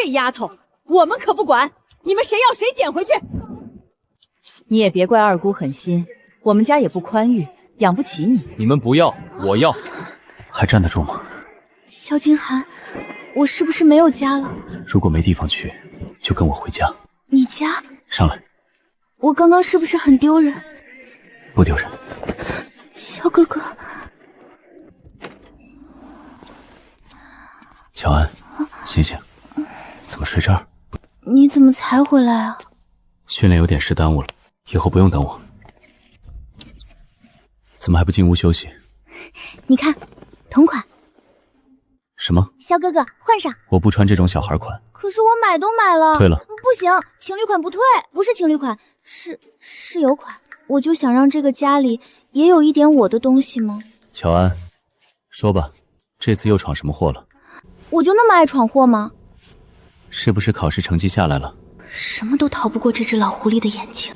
这丫头，我们可不管，你们谁要谁捡回去。你也别怪二姑狠心，我们家也不宽裕，养不起你。你们不要，我要，还站得住吗？萧金寒，我是不是没有家了？如果没地方去，就跟我回家。你家？上来。我刚刚是不是很丢人？不丢人。萧哥哥。乔安，醒醒，怎么睡这儿？你怎么才回来啊？训练有点事耽误了，以后不用等我。怎么还不进屋休息？你看，同款。什么？萧哥哥，换上。我不穿这种小孩款。可是我买都买了。退了。不行，情侣款不退，不是情侣款，是室友款。我就想让这个家里也有一点我的东西吗？乔安，说吧，这次又闯什么祸了？我就那么爱闯祸吗？是不是考试成绩下来了？什么都逃不过这只老狐狸的眼睛。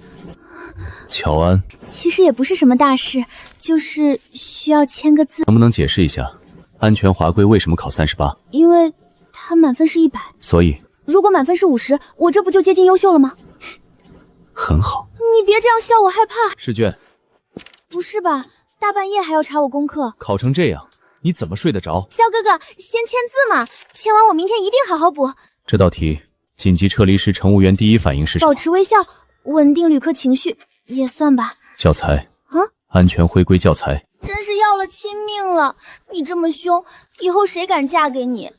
乔安，其实也不是什么大事，就是需要签个字。能不能解释一下，安全华规为什么考38？因为他满分是100，所以如果满分是50，我这不就接近优秀了吗？很好。你别这样笑，我害怕。试卷？不是吧？大半夜还要查我功课？考成这样，你怎么睡得着？萧哥哥，先签字嘛，签完我明天一定好好补。这道题，紧急撤离时乘务员第一反应是什么？保持微笑，稳定旅客情绪，也算吧。教材啊？安全徽规教材。真是要了亲命了！你这么凶，以后谁敢嫁给你？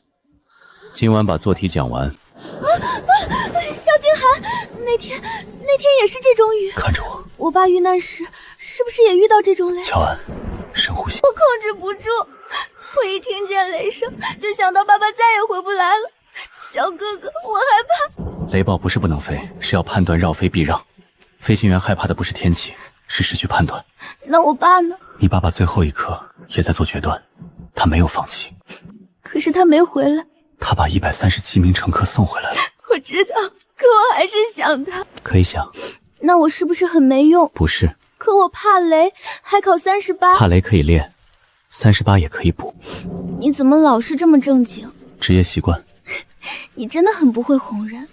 今晚把做题讲完。萧金寒，那天也是这种雨。看着我。我爸遇难时是不是也遇到这种雷？乔安，深呼吸。我控制不住，我一听见雷声就想到爸爸再也回不来了。小哥哥，我害怕。雷暴不是不能飞，是要判断绕飞避让。飞行员害怕的不是天气，是失去判断。那我爸呢？你爸爸最后一刻也在做决断，他没有放弃。可是他没回来。他把137名乘客送回来了。我知道，可我还是想他。可以想。那我是不是很没用？不是。可我怕雷，还考38。怕雷可以练，38也可以补。你怎么老是这么正经？职业习惯。你真的很不会哄人。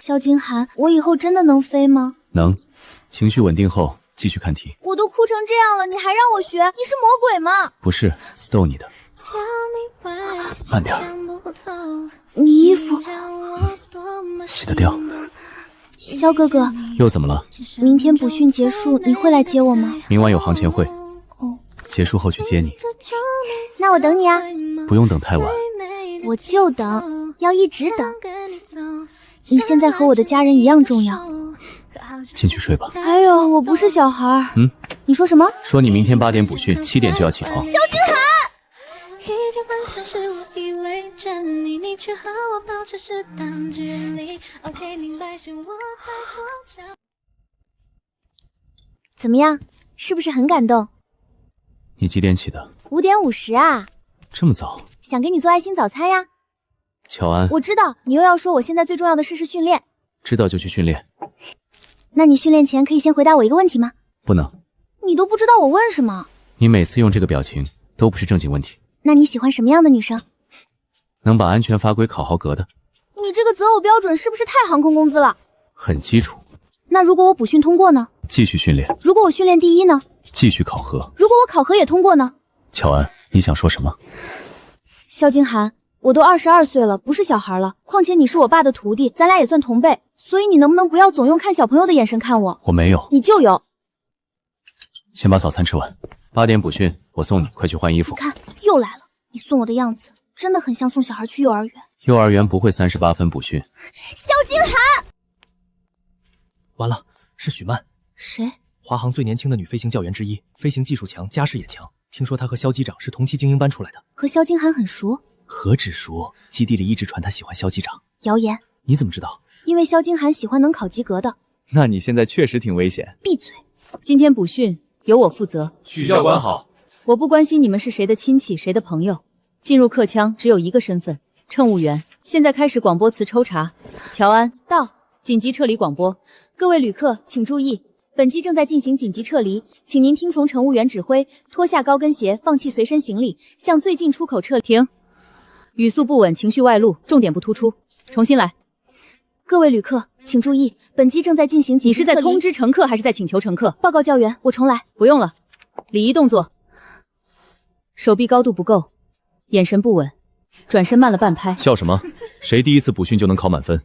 萧金寒，我以后真的能飞吗？能。情绪稳定后继续看题。我都哭成这样了，你还让我学？你是魔鬼吗？不是，逗你的。慢点。你衣服洗得掉。萧哥哥，又怎么了？明天补训结束，你会来接我吗？明晚有行前会。哦，结束后去接你。那我等你啊。不用等太晚。我就等，要一直等。你现在和我的家人一样重要。进去睡吧。哎呦，我不是小孩。你说什么？说你明天8点补训，7点就要起床。萧金寒。怎么样？是不是很感动？你几点起的？5点50啊。这么早？想给你做爱心早餐呀。乔安，我知道你又要说我现在最重要的事是训练。知道就去训练。那你训练前可以先回答我一个问题吗？不能。你都不知道我问什么。你每次用这个表情都不是正经问题。那你喜欢什么样的女生？能把安全法规考好格的。你这个择偶标准是不是太航空公司了？很基础。那如果我补训通过呢？继续训练。如果我训练第一呢？继续考核。如果我考核也通过呢？乔安，你想说什么？萧金寒，我都22岁了，不是小孩了。况且你是我爸的徒弟，咱俩也算同辈，所以你能不能不要总用看小朋友的眼神看我？我没有。你就有。先把早餐吃完，8点补训，我送你，快去换衣服。你看，又来了，你送我的样子真的很像送小孩去幼儿园。幼儿园不会38分补训。萧金寒，完了，是许曼。谁？华航最年轻的女飞行教员之一，飞行技术强，家世也强。听说她和萧机长是同期精英班出来的。和萧金寒很熟？何止熟，基地里一直传她喜欢萧机长。谣言。你怎么知道？因为萧金寒喜欢能考及格的。那你现在确实挺危险。闭嘴。今天补训由我负责。许教官好。我不关心你们是谁的亲戚谁的朋友，进入客舱只有一个身份，乘务员。现在开始广播词抽查。乔安到，紧急撤离广播。各位旅客请注意，本机正在进行紧急撤离，请您听从乘务员指挥，脱下高跟鞋，放弃随身行李，向最近出口撤离。停。语速不稳，情绪外露，重点不突出，重新来。各位旅客，请注意，本机正在进行紧急撤离。你是在通知乘客还是在请求乘客？报告教员，我重来。不用了，礼仪动作，手臂高度不够，眼神不稳，转身慢了半拍。笑什么？谁第一次补训就能考满分？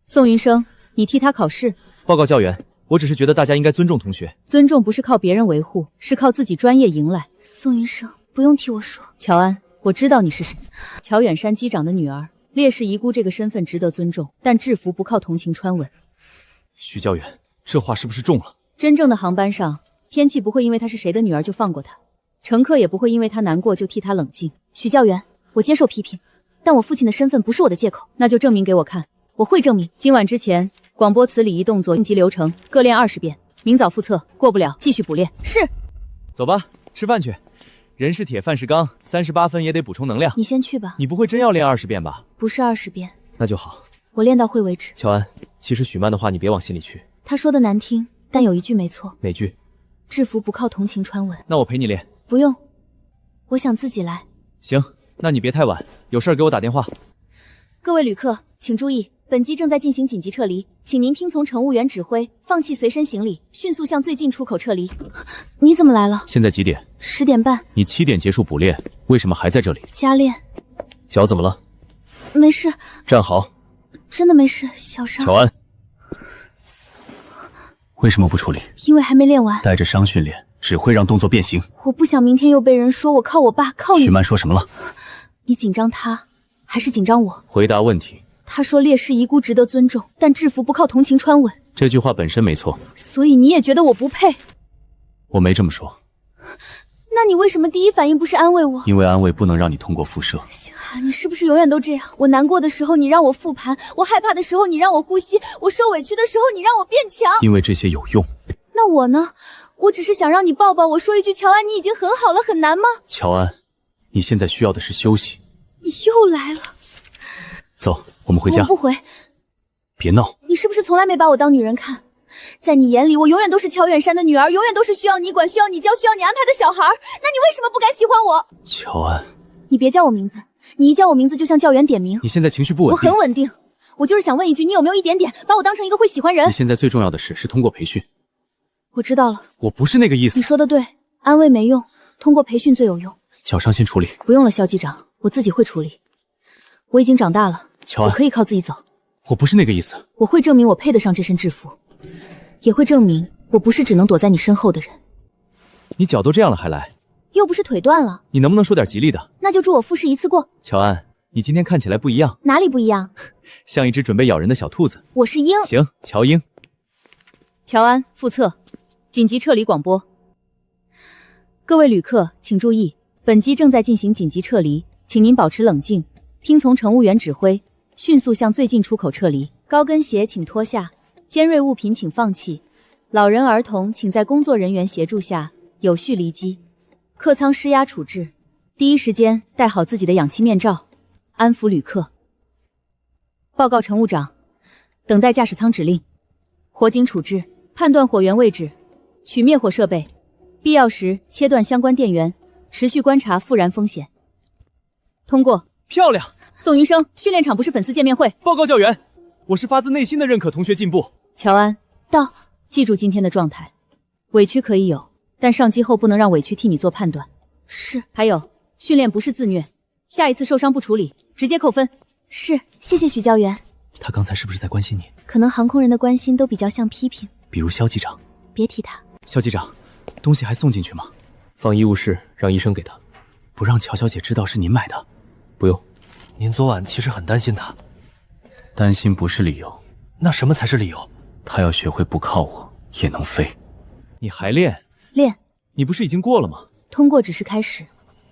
宋云生，你替他考试。报告教员，我只是觉得大家应该尊重同学。尊重不是靠别人维护，是靠自己专业赢来。宋云生，不用替我说。乔安，我知道你是谁，乔远山机长的女儿。烈士遗孤这个身份值得尊重，但制服不靠同情穿稳。徐教员，这话是不是重了？真正的航班上，天气不会因为她是谁的女儿就放过她，乘客也不会因为她难过就替她冷静。徐教员，我接受批评，但我父亲的身份不是我的借口。那就证明给我看。我会证明。今晚之前，广播词礼仪动作应急流程各练20遍，明早复测，过不了继续补练。是。走吧，吃饭去。人是铁，饭是钢，38分也得补充能量。你先去吧。你不会真要练20遍吧？不是20遍。那就好，我练到会为止。乔安，其实许曼的话你别往心里去。他说的难听，但有一句没错。哪句？制服不靠同情穿稳。那我陪你练。不用，我想自己来。行，那你别太晚，有事儿给我打电话。各位旅客，请注意，本机正在进行紧急撤离，请您听从乘务员指挥，放弃随身行李，迅速向最近出口撤离。你怎么来了？现在几点？10点半。你7点结束补练，为什么还在这里？加练。脚怎么了？没事。站好。真的没事，小伤。乔安，为什么不处理？因为还没练完。带着伤训练只会让动作变形。我不想明天又被人说我靠我爸，靠你。许曼说什么了？你紧张他，还是紧张我？回答问题。他说烈士遗孤值得尊重，但制服不靠同情穿稳。这句话本身没错。所以你也觉得我不配？我没这么说。那你为什么第一反应不是安慰我？因为安慰不能让你通过辐射。星寒，你是不是永远都这样？我难过的时候你让我复盘，我害怕的时候你让我呼吸，我受委屈的时候你让我变强。因为这些有用。那我呢？我只是想让你抱抱我，说一句乔安，你已经很好了，很难吗？乔安，你现在需要的是休息。你又来了。走，我们回家。我不回。别闹。你是不是从来没把我当女人看？在你眼里，我永远都是乔远山的女儿，永远都是需要你管、需要你教、需要你安排的小孩。那你为什么不敢喜欢我？乔安，你别叫我名字，你一叫我名字就像叫员点名。你现在情绪不稳定。我很稳定，我就是想问一句，你有没有一点点把我当成一个会喜欢人？你现在最重要的事是通过培训。我知道了。我不是那个意思。你说的对，安慰没用，通过培训最有用。脚伤先处理。不用了，肖机长，我自己会处理。我已经长大了，乔安，我可以靠自己走。我不是那个意思。我会证明我配得上这身制服，也会证明我不是只能躲在你身后的人。你脚都这样了还来？又不是腿断了。你能不能说点吉利的？那就祝我复试一次过。乔安，你今天看起来不一样。哪里不一样？像一只准备咬人的小兔子。我是鹰。行，乔鹰。乔安，复测，紧急撤离广播。各位旅客，请注意，本机正在进行紧急撤离，请您保持冷静，听从乘务员指挥，迅速向最近出口撤离。高跟鞋请脱下，尖锐物品请放弃，老人儿童请在工作人员协助下有序离机。客舱施压处置，第一时间戴好自己的氧气面罩，安抚旅客。报告乘务长，等待驾驶舱指令。火警处置，判断火源位置，取灭火设备，必要时切断相关电源，持续观察复燃风险。通过。漂亮。宋云生，训练场不是粉丝见面会。报告教员，我是发自内心的认可同学进步。乔安，到。记住今天的状态，委屈可以有，但上机后不能让委屈替你做判断。是。还有，训练不是自虐，下一次受伤不处理，直接扣分。是，谢谢许教员。他刚才是不是在关心你？可能航空人的关心都比较像批评。比如肖机长。别提他。肖机长，东西还送进去吗？放医务室，让医生给他。不让乔小姐知道是您买的。不用。您昨晚其实很担心他。担心不是理由。那什么才是理由？他要学会不靠我也能飞。你还练？练。你不是已经过了吗？通过只是开始。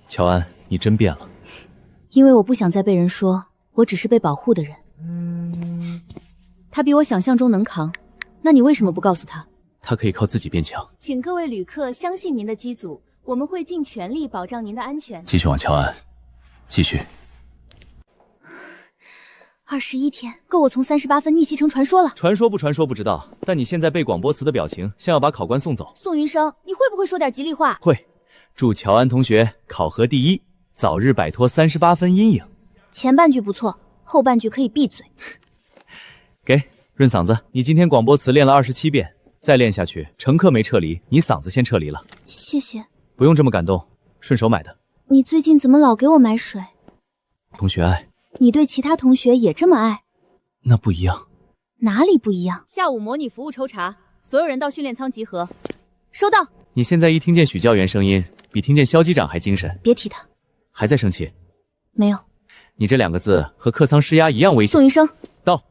乔安，你真变了。因为我不想再被人说我只是被保护的人。他比我想象中能扛，那你为什么不告诉他？他可以靠自己变强。请各位旅客相信您的机组，我们会尽全力保障您的安全。继续往乔安，继续。21天，够我从38分逆袭成传说了。传说不传说不知道，但你现在背广播词的表情，像要把考官送走。宋云生，你会不会说点吉利话？会。祝乔安同学考核第一，早日摆脱38分阴影。前半句不错，后半句可以闭嘴。给润嗓子。你今天广播词练了27遍，再练下去，乘客没撤离，你嗓子先撤离了。谢谢。不用这么感动，顺手买的。你最近怎么老给我买水？同学爱，你对其他同学也这么爱？那不一样。哪里不一样？下午模拟服务抽查，所有人到训练舱集合。收到。你现在一听见许教员声音，比听见肖机长还精神。别提他。还在生气？没有。你这2个字和客舱施压一样危险。宋云生，到。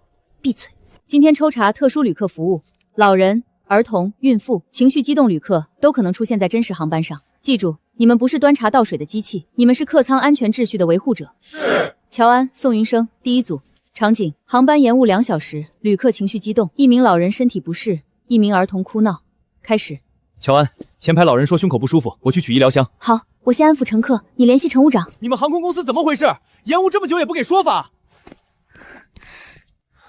闭嘴。今天抽查特殊旅客服务，老人、儿童、孕妇、情绪激动旅客都可能出现在真实航班上。记住，你们不是端茶倒水的机器，你们是客舱安全秩序的维护者。是。乔安、宋云生，第1组。场景：航班延误2小时，旅客情绪激动，1名老人身体不适，1名儿童哭闹。开始。乔安，前排老人说胸口不舒服，我去取医疗箱。好，我先安抚乘客，你联系乘务长。你们航空公司怎么回事？延误这么久也不给说法。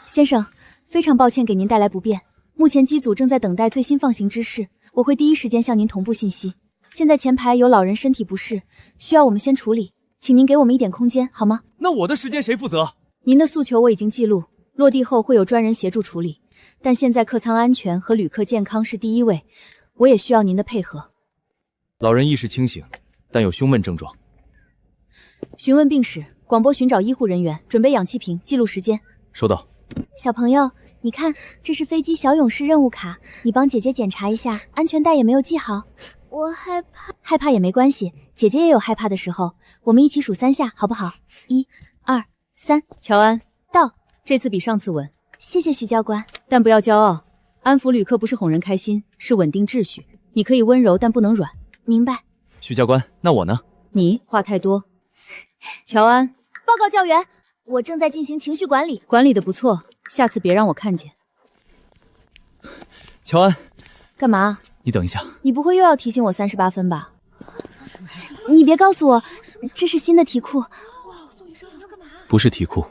先生，非常抱歉给您带来不便，目前机组正在等待最新放行指示，我会第一时间向您同步信息。现在前排有老人身体不适，需要我们先处理，请您给我们一点空间，好吗？那我的时间谁负责？您的诉求我已经记录，落地后会有专人协助处理，但现在客舱安全和旅客健康是第1位，我也需要您的配合。老人意识清醒，但有胸闷症状。询问病史，广播寻找医护人员，准备氧气瓶，记录时间。收到。小朋友，你看，这是飞机小勇士任务卡，你帮姐姐检查一下，安全带也没有系好。我害怕。害怕也没关系，姐姐也有害怕的时候，我们一起数3下，好不好？1、2、3。乔安，到。这次比上次稳。谢谢许教官。但不要骄傲，安抚旅客不是哄人开心，是稳定秩序。你可以温柔，但不能软。明白。许教官，那我呢？你话太多。乔安，报告教员，我正在进行情绪管理，管理的不错，下次别让我看见。乔安，干嘛？你等一下。你不会又要提醒我38分吧？你别告诉我，这是新的题库。不是题库。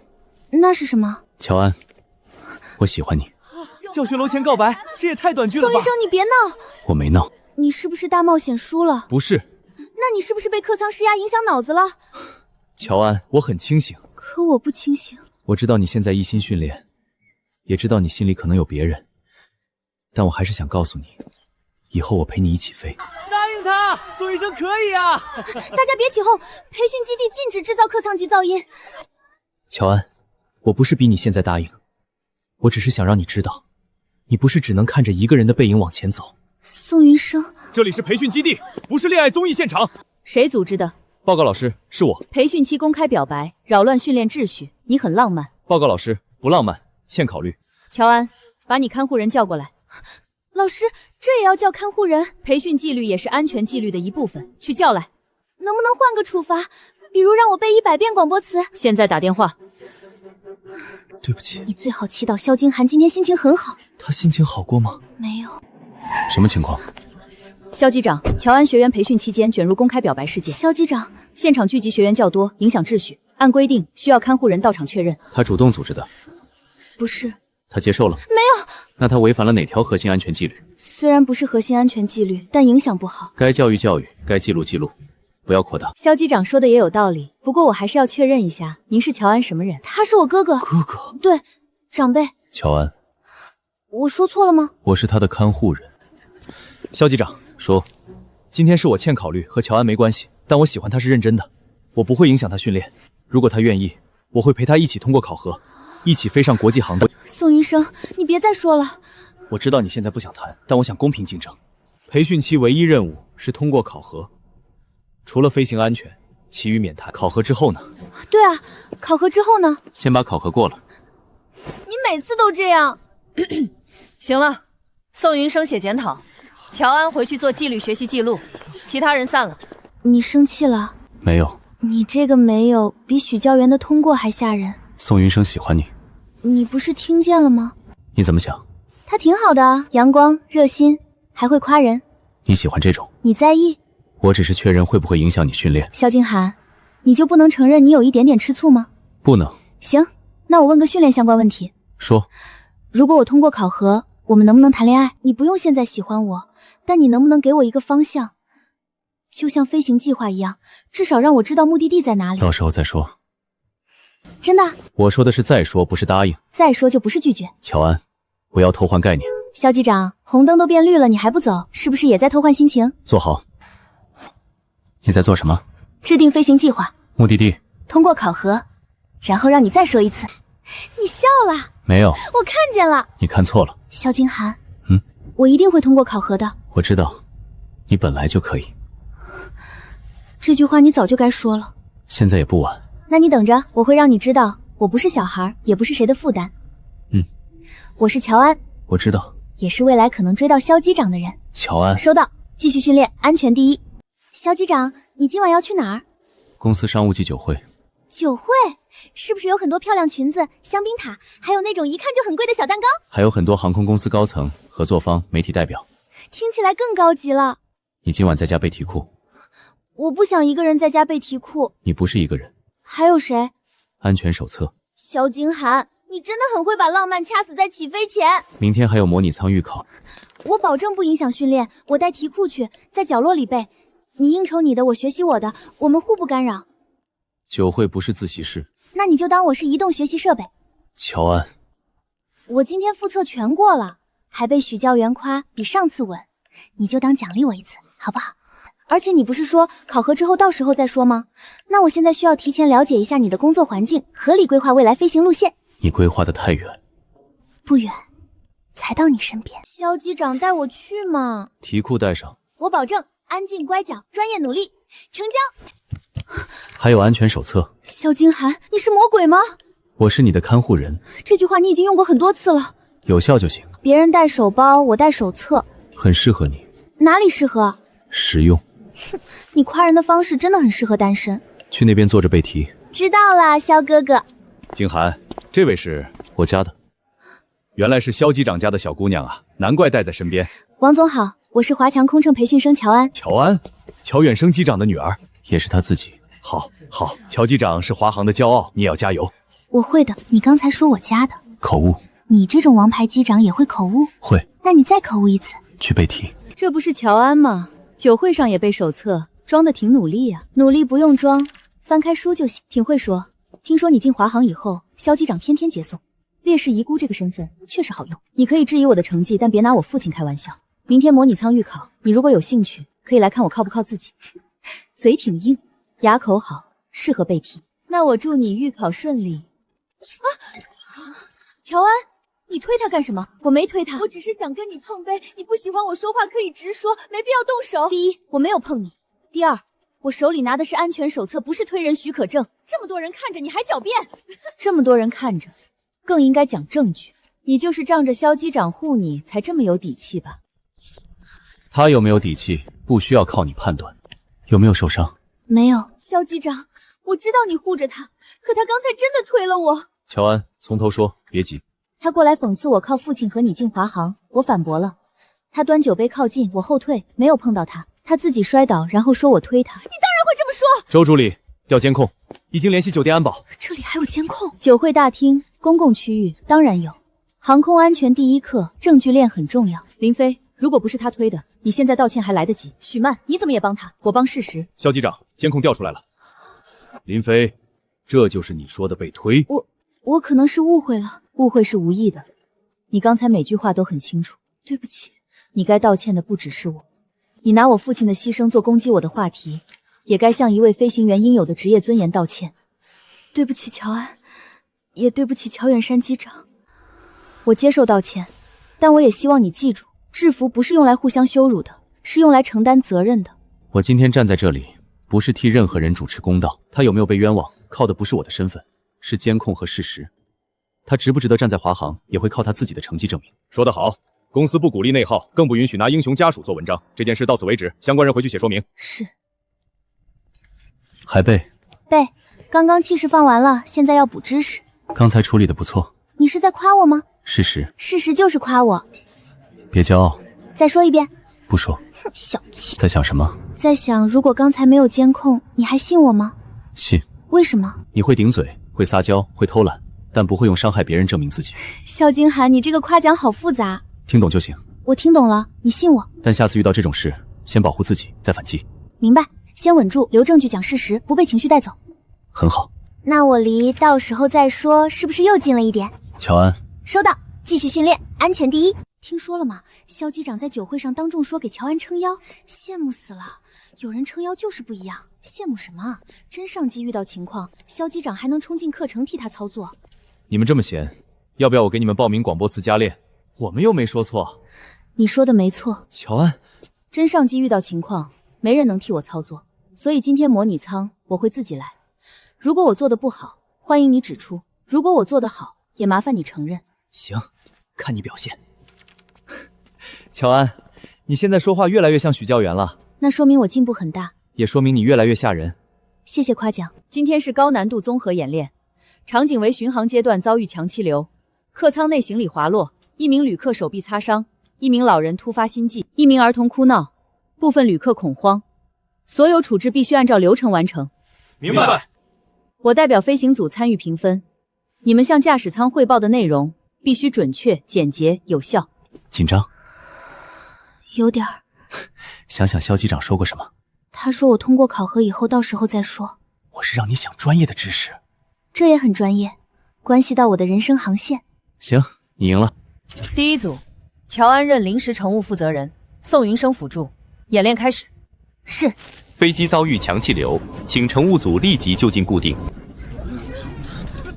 那是什么？乔安，我喜欢你。教学楼前告白，这也太短剧了吧！宋医生，你别闹！我没闹。你是不是大冒险输了？不是。那你是不是被客舱施压影响脑子了？乔安，我很清醒。可我不清醒。我知道你现在一心训练，也知道你心里可能有别人，但我还是想告诉你，以后我陪你一起飞。答应他，宋医生可以啊！大家别起哄，培训基地禁止制造客舱级噪音。乔安，我不是逼你现在答应，我只是想让你知道，你不是只能看着一个人的背影往前走。宋云生，这里是培训基地，不是恋爱综艺现场。谁组织的？报告老师，是我。培训期公开表白，扰乱训练秩序，你很浪漫。报告老师，不浪漫，欠考虑。乔安，把你看护人叫过来。老师，这也要叫看护人？培训纪律也是安全纪律的一部分，去叫来。能不能换个处罚？比如让我背100遍广播词？现在打电话。对不起。你最好祈祷萧金寒今天心情很好。他心情好过吗？没有。什么情况？肖机长，乔安学员培训期间卷入公开表白事件。肖机长，现场聚集学员较多，影响秩序。按规定，需要看护人到场确认。他主动组织的？不是。他接受了？没有。那他违反了哪条核心安全纪律？虽然不是核心安全纪律，但影响不好。该教育教育，该记录记录，不要扩大。肖机长说的也有道理，不过我还是要确认一下，您是乔安什么人？他是我哥哥。哥哥？对，长辈。乔安，我说错了吗？我是他的看护人。肖机长说，今天是我欠考虑，和乔安没关系，但我喜欢他是认真的，我不会影响他训练。如果他愿意，我会陪他一起通过考核，一起飞上国际航班。宋云生，你别再说了。我知道你现在不想谈，但我想公平竞争。培训期唯一任务是通过考核，除了飞行安全，其余免谈。考核之后呢？对啊，考核之后呢？先把考核过了。你每次都这样。行了，宋云生写检讨，乔安回去做纪律学习记录，其他人散了。你生气了？没有。你这个没有比许教员的通过还吓人。宋云生喜欢你，你不是听见了吗？你怎么想？他挺好的啊，阳光、热心，还会夸人。你喜欢这种？你在意？我只是确认会不会影响你训练。萧敬寒，你就不能承认你有一点点吃醋吗？不能。行，那我问个训练相关问题。说。如果我通过考核，我们能不能谈恋爱？你不用现在喜欢我，但你能不能给我一个方向？就像飞行计划一样，至少让我知道目的地在哪里。到时候再说。真的？我说的是再说，不是答应。再说就不是拒绝。乔安，不要偷换概念。肖机长，红灯都变绿了，你还不走，是不是也在偷换心情？坐好。你在做什么？制定飞行计划，目的地？通过考核，然后让你再说一次。你笑了？没有，我看见了。你看错了。肖金寒，我一定会通过考核的。我知道，你本来就可以。这句话你早就该说了。现在也不晚。那你等着，我会让你知道，我不是小孩，也不是谁的负担。我是乔安，我知道。也是未来可能追到肖机长的人。乔安，收到，继续训练，安全第一。肖机长，你今晚要去哪儿？公司商务暨酒会。酒会是不是有很多漂亮裙子、香槟塔，还有那种一看就很贵的小蛋糕？还有很多航空公司高层、合作方、媒体代表。听起来更高级了。你今晚在家背题库。我不想一个人在家背题库。你不是一个人。还有谁？安全手册。萧金寒，你真的很会把浪漫掐死在起飞前。明天还有模拟舱预考。我保证不影响训练，我带题库去，在角落里背。你应酬你的，我学习我的，我们互不干扰。酒会不是自习室。那你就当我是移动学习设备。乔安，我今天复测全过了，还被许教员夸比上次稳，你就当奖励我一次，好不好？而且你不是说考核之后到时候再说吗？那我现在需要提前了解一下你的工作环境，合理规划未来飞行路线。你规划的太远。不远，才到你身边。肖机长带我去嘛。题库带上。我保证安静乖巧，专业努力，成交。还有安全手册。萧金寒，你是魔鬼吗？我是你的看护人。这句话你已经用过很多次了。有效就行。别人带手包，我带手册。很适合你。哪里适合？实用。你夸人的方式真的很适合单身。去那边坐着背题。知道啦，萧哥哥。金寒，这位是我家的。原来是萧机长家的小姑娘啊，难怪带在身边。王总好，我是华强空乘培训生乔安。乔安，乔远生机长的女儿，也是他自己。好，乔机长是华航的骄傲，你也要加油。我会的。你刚才说我家的，口误。你这种王牌机长也会口误？会。那你再口误一次。去背题。这不是乔安吗？酒会上也背手册，装的挺努力呀。努力不用装，翻开书就行。挺会说。听说你进华航以后，肖机长天天接送，烈士遗孤这个身份确实好用。你可以质疑我的成绩，但别拿我父亲开玩笑。明天模拟舱预考，你如果有兴趣，可以来看我靠不靠自己。嘴挺硬，牙口好，适合背题。那我祝你预考顺利。乔安，你推他干什么？我没推他，我只是想跟你碰杯。你不喜欢我说话可以直说，没必要动手。第一，我没有碰你；第二，我手里拿的是安全手册，不是推人许可证。这么多人看着你还狡辩，这么多人看着，更应该讲证据。你就是仗着肖机长护你，才这么有底气吧？他有没有底气，不需要靠你判断。有没有受伤？没有。肖机长，我知道你护着他，可他刚才真的推了我。乔安，从头说，别急。他过来讽刺我靠父亲和你进华航，我反驳了。他端酒杯靠近，我后退，没有碰到他。他自己摔倒，然后说我推他。你当然会这么说。周助理，调监控，已经联系酒店安保。这里还有监控？酒会大厅、公共区域当然有。航空安全第一课，证据链很重要。林飞，如果不是他推的，你现在道歉还来得及。许曼，你怎么也帮他？我帮事实。肖机长，监控调出来了。林飞，这就是你说的被推？我可能是误会了，误会是无意的。你刚才每句话都很清楚。对不起，你该道歉的不只是我。你拿我父亲的牺牲做攻击我的话题，也该向一位飞行员应有的职业尊严道歉。对不起，乔安，也对不起乔远山机长。我接受道歉，但我也希望你记住，制服不是用来互相羞辱的，是用来承担责任的。我今天站在这里，不是替任何人主持公道。他有没有被冤枉，靠的不是我的身份，是监控和事实。他值不值得站在华航，也会靠他自己的成绩证明。说得好，公司不鼓励内耗，更不允许拿英雄家属做文章。这件事到此为止，相关人回去写说明。是。还背？背。刚刚气势放完了，现在要补知识。刚才处理的不错。你是在夸我吗？事实。事实就是夸我。别骄傲。再说一遍。不说。哼，小气。在想什么？在想，如果刚才没有监控，你还信我吗？信。为什么？你会顶嘴，会撒娇，会偷懒，但不会用伤害别人证明自己。肖金寒，你这个夸奖好复杂。听懂就行。我听懂了，你信我。但下次遇到这种事，先保护自己，再反击。明白。先稳住，留证据，讲事实，不被情绪带走。很好。那我离到时候再说是不是又近了一点？乔安，收到，继续训练，安全第一。听说了吗？肖机长在酒会上当众说给乔安撑腰，羡慕死了。有人撑腰就是不一样，羡慕什么啊？真上机遇到情况，肖机长还能冲进课程替他操作。你们这么闲，要不要我给你们报名广播词加练？我们又没说错。你说的没错，乔安，真上机遇到情况，没人能替我操作，所以今天模拟舱我会自己来。如果我做的不好，欢迎你指出；如果我做的好，也麻烦你承认。行，看你表现。乔安，你现在说话越来越像许教员了，那说明我进步很大，也说明你越来越吓人。谢谢夸奖。今天是高难度综合演练，场景为巡航阶段遭遇强气流，客舱内行李滑落，一名旅客手臂擦伤，一名老人突发心悸，一名儿童哭闹，部分旅客恐慌，所有处置必须按照流程完成。明白。我代表飞行组参与评分，你们向驾驶舱汇报的内容必须准确、简洁、有效。紧张？有点儿。想想肖机长说过什么？他说我通过考核以后到时候再说。我是让你想专业的知识。这也很专业，关系到我的人生航线。行，你赢了。第一组，乔安任临时乘务负责人，宋云生辅助。演练开始。是。飞机遭遇强气流，请乘务组立即就近固定。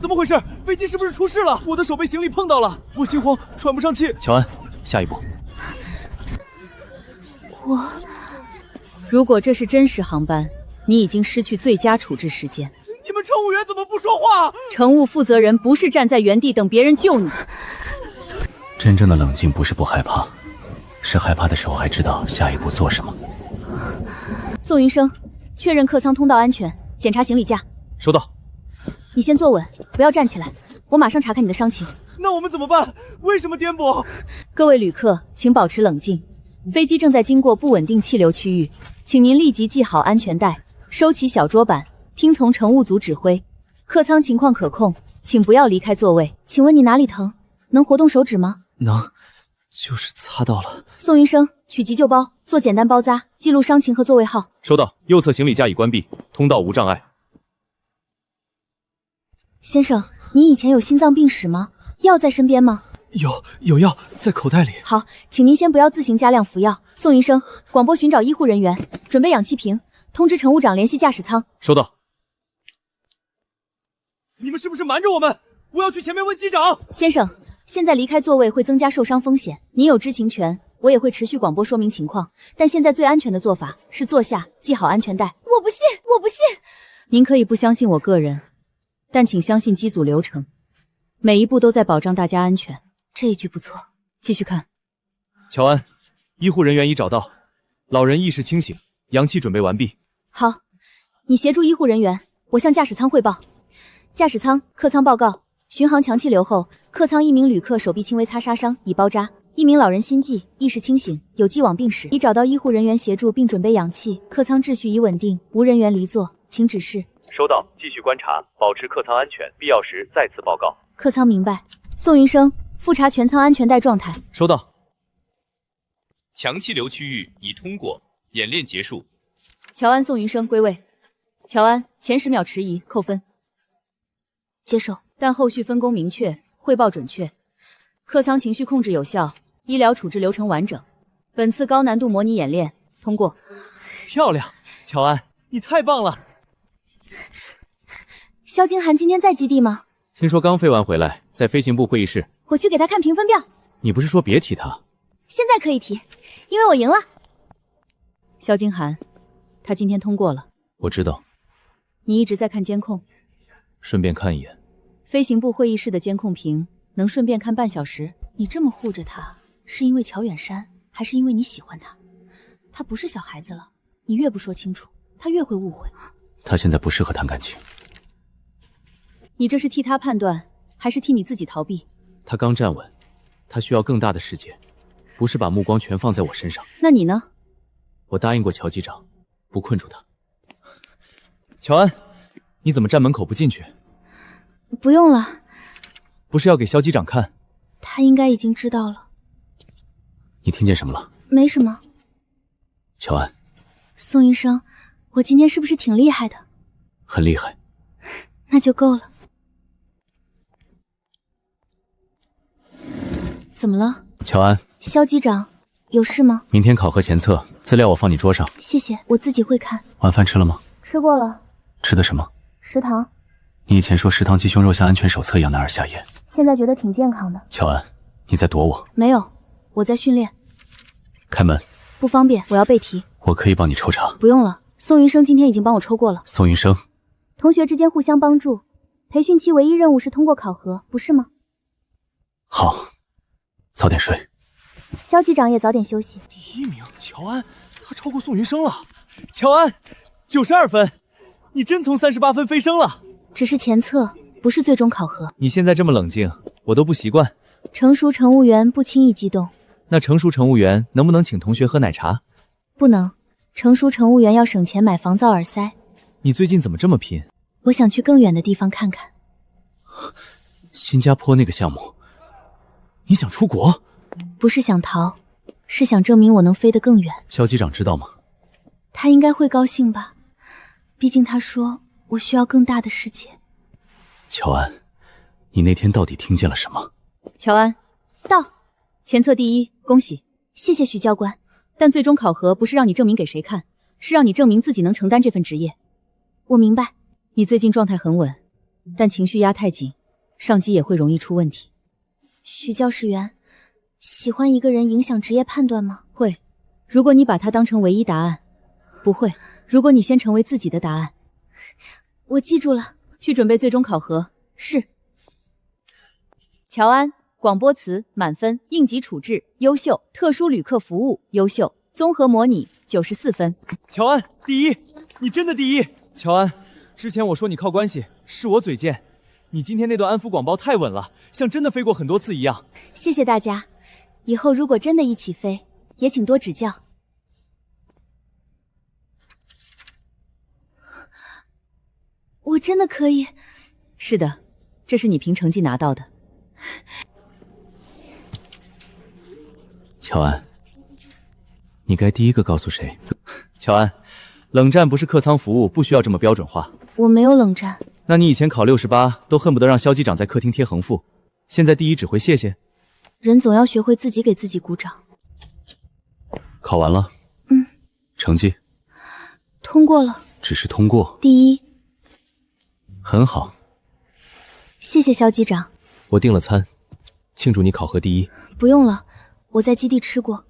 怎么回事？飞机是不是出事了？我的手被行李碰到了，我心慌，喘不上气。乔安，下一步。如果这是真实航班，你已经失去最佳处置时间。你们乘务员怎么不说话？乘务负责人不是站在原地等别人救你。真正的冷静不是不害怕，是害怕的时候还知道下一步做什么。宋云生，确认客舱通道安全，检查行李架。收到。你先坐稳，不要站起来，我马上查看你的伤情。那我们怎么办？为什么颠簸？各位旅客，请保持冷静。飞机正在经过不稳定气流区域，请您立即系好安全带，收起小桌板，听从乘务组指挥。客舱情况可控，请不要离开座位。请问你哪里疼？能活动手指吗？能，就是擦到了。宋云生，取急救包，做简单包扎，记录伤情和座位号。收到。右侧行李架已关闭，通道无障碍。先生，您以前有心脏病史吗？药在身边吗？有药在口袋里。好，请您先不要自行加量服药。宋云生，广播寻找医护人员，准备氧气瓶，通知乘务长联系驾驶舱。收到。你们是不是瞒着我们？我要去前面问机长。先生，现在离开座位会增加受伤风险，您有知情权，我也会持续广播说明情况。但现在最安全的做法是坐下，系好安全带。我不信，我不信。您可以不相信我个人，但请相信机组流程，每一步都在保障大家安全。这一句不错，继续看。乔安，医护人员已找到，老人意识清醒，氧气准备完毕。好，你协助医护人员，我向驾驶舱汇报。驾驶舱、客舱报告：巡航强气流后，客舱一名旅客手臂轻微擦杀伤，已包扎；一名老人心悸，意识清醒，有既往病史，已找到医护人员协助并准备氧气。客舱秩序已稳定，无人员离座，请指示。收到，继续观察，保持客舱安全，必要时再次报告。客舱明白。宋云生，复查全舱安全带状态。收到。强气流区域已通过，演练结束。乔安、宋云生归位。乔安，前10秒迟疑，扣分。接受。但后续分工明确，汇报准确，客舱情绪控制有效，医疗处置流程完整。本次高难度模拟演练通过。漂亮，乔安，你太棒了。萧金寒今天在基地吗？听说刚飞完回来，在飞行部会议室。我去给他看评分表。你不是说别提他？现在可以提，因为我赢了。萧金寒，他今天通过了。我知道。你一直在看监控？顺便看一眼。飞行部会议室的监控屏能顺便看半小时。你这么护着他，是因为乔远山，还是因为你喜欢他？他不是小孩子了，你越不说清楚，他越会误会。他现在不适合谈感情。你这是替他判断，还是替你自己逃避？他刚站稳，他需要更大的世界，不是把目光全放在我身上。那你呢？我答应过乔机长，不困住他。乔安，你怎么站门口不进去？不用了。不是要给肖机长看？他应该已经知道了。你听见什么了？没什么。乔安，宋医生，我今天是不是挺厉害的？很厉害。那就够了。怎么了？乔安，肖机长，有事吗？明天考核前测资料我放你桌上。谢谢，我自己会看。晚饭吃了吗？吃过了。吃的什么？食堂。你以前说食堂鸡胸肉像安全手册一样难而下咽，现在觉得挺健康的。乔安，你在躲我？没有，我在训练。开门。不方便，我要背题。我可以帮你抽查。不用了，宋云生今天已经帮我抽过了。宋云生，同学之间互相帮助，培训期唯一任务是通过考核，不是吗？好，早点睡。肖机长也早点休息。第1名，乔安，他超过宋云生了。乔安，92分，你真从38分飞升了。只是前测，不是最终考核。你现在这么冷静，我都不习惯。成熟乘务员不轻易激动。那成熟乘务员能不能请同学喝奶茶？不能，成熟乘务员要省钱买防噪耳塞。你最近怎么这么拼？我想去更远的地方看看。新加坡那个项目，你想出国？不是想逃，是想证明我能飞得更远。肖机长知道吗？他应该会高兴吧，毕竟他说我需要更大的世界。乔安，你那天到底听见了什么？乔安，到，前测第1，恭喜！谢谢许教官。但最终考核不是让你证明给谁看，是让你证明自己能承担这份职业。我明白。你最近状态很稳，但情绪压太紧，上机也会容易出问题。许教师员，喜欢一个人影响职业判断吗？会，如果你把它当成唯一答案。不会，如果你先成为自己的答案。我记住了。去准备最终考核。是。乔安，广播词满分，应急处置优秀，特殊旅客服务优秀，综合模拟94分。乔安，第1，你真的第1。乔安，之前我说你靠关系，是我嘴贱。你今天那段安抚广播太稳了，像真的飞过很多次一样。谢谢大家，以后如果真的一起飞，也请多指教。我真的可以？是的，这是你凭成绩拿到的。乔安，你该第一个告诉谁？乔安，冷战不是客舱服务，不需要这么标准化。我没有冷战。那你以前考68都恨不得让肖机长在客厅贴横幅，现在第1只会谢谢？人总要学会自己给自己鼓掌。考完了？成绩？通过了。只是通过？第1。很好。谢谢肖机长。我订了餐，庆祝你考核第1。不用了，我在基地吃过。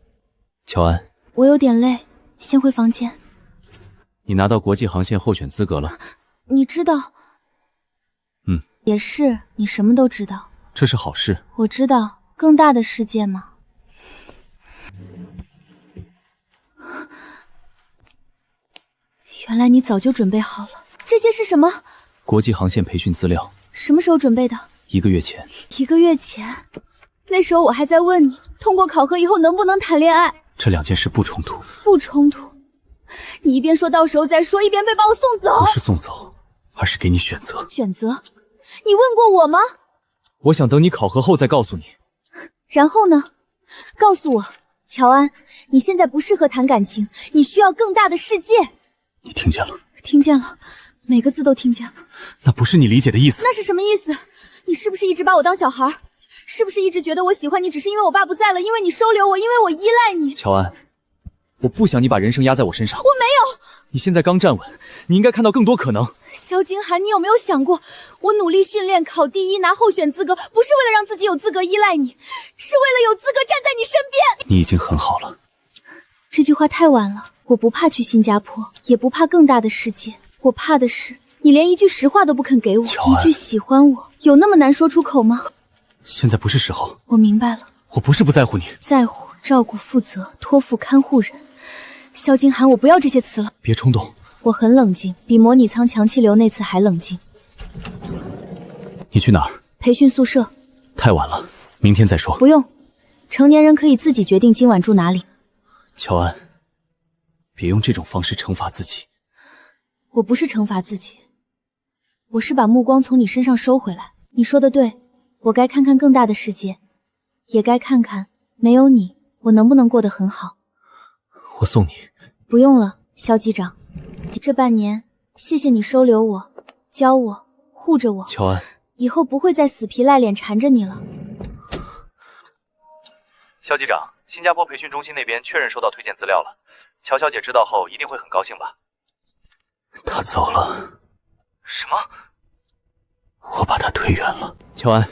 乔安，我有点累，先回房间。你拿到国际航线候选资格了。你知道？也是，你什么都知道。这是好事。我知道，更大的世界吗？原来你早就准备好了。这些是什么？国际航线培训资料。什么时候准备的？1个月前。1个月前？那时候我还在问你，通过考核以后能不能谈恋爱。这2件事不冲突。不冲突。你一边说到时候再说，一边被把我送走。不是送走，而是给你选择。选择？你问过我吗？我想等你考核后再告诉你。然后呢？告诉我，乔安，你现在不适合谈感情，你需要更大的世界。你听见了？听见了，每个字都听见了。那不是你理解的意思。那是什么意思？你是不是一直把我当小孩？是不是一直觉得我喜欢你只是因为我爸不在了，因为你收留我，因为我依赖你？乔安，我不想你把人生压在我身上。我没有。你现在刚站稳，你应该看到更多可能。萧金寒，你有没有想过，我努力训练考第1拿候选资格，不是为了让自己有资格依赖你，是为了有资格站在你身边。你已经很好了。这句话太晚了。我不怕去新加坡，也不怕更大的世界，我怕的是你连一句实话都不肯给我。一句喜欢我，有那么难说出口吗？现在不是时候。我明白了。我不是不在乎你。在乎、照顾、负责、托付、看护人。萧金寒，我不要这些词了。别冲动。我很冷静，比模拟舱强气流那次还冷静。你去哪儿？培训宿舍。太晚了，明天再说。不用，成年人可以自己决定今晚住哪里。乔安，别用这种方式惩罚自己。我不是惩罚自己，我是把目光从你身上收回来。你说的对，我该看看更大的世界，也该看看没有你，我能不能过得很好。我送你。不用了，肖机长。这半年，谢谢你收留我，教我，护着我。乔安，以后不会再死皮赖脸缠着你了。肖机长，新加坡培训中心那边确认收到推荐资料了，乔小姐知道后一定会很高兴吧？他走了。什么？我把他推远了。乔安，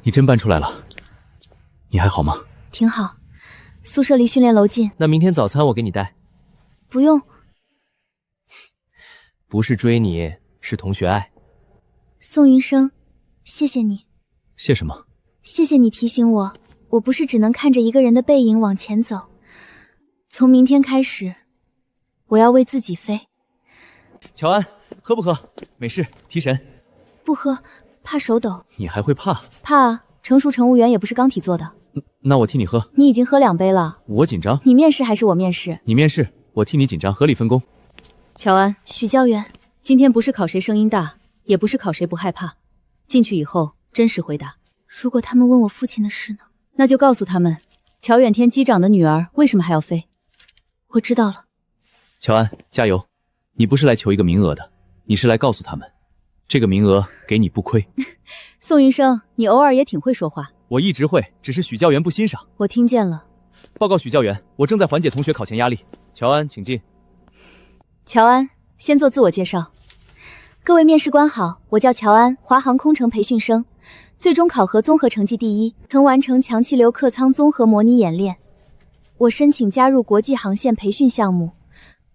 你真搬出来了，你还好吗？挺好，宿舍离训练楼近。那明天早餐我给你带。不用。不是追你，是同学爱。宋云生，谢谢你。谢什么？谢谢你提醒我，我不是只能看着一个人的背影往前走。从明天开始，我要为自己飞。乔安，喝不喝？没事，提神。不喝，怕手抖。你还会怕？怕啊，成熟乘务员也不是钢体做的。那我替你喝。你已经喝2杯了。我紧张。你面试还是我面试？你面试，我替你紧张，合理分工。乔安，许教员，今天不是考谁声音大，也不是考谁不害怕。进去以后真实回答。如果他们问我父亲的事呢？那就告诉他们，乔远天机长的女儿为什么还要飞。我知道了。乔安，加油！你不是来求一个名额的，你是来告诉他们，这个名额给你不亏。宋云生，你偶尔也挺会说话。我一直会，只是许教员不欣赏。我听见了。报告许教员，我正在缓解同学考前压力。乔安，请进。乔安，先做自我介绍。各位面试官好，我叫乔安，华航空乘培训生，最终考核综合成绩第1，曾完成强气流客舱综合模拟演练。我申请加入国际航线培训项目，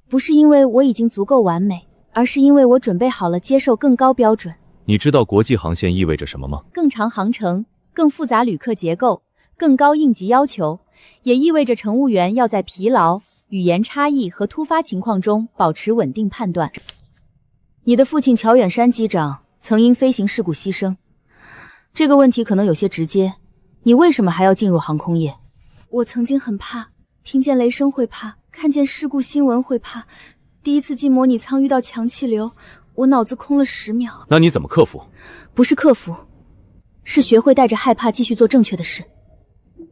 不是因为我已经足够完美，而是因为我准备好了接受更高标准。你知道国际航线意味着什么吗？更长航程，更复杂旅客结构，更高应急要求，也意味着乘务员要在疲劳、语言差异和突发情况中保持稳定判断。你的父亲乔远山机长曾因飞行事故牺牲，这个问题可能有些直接，你为什么还要进入航空业？我曾经很怕，听见雷声会怕，看见事故新闻会怕。第一次进模拟舱遇到强气流，我脑子空了10秒。那你怎么克服？不是克服，是学会带着害怕继续做正确的事。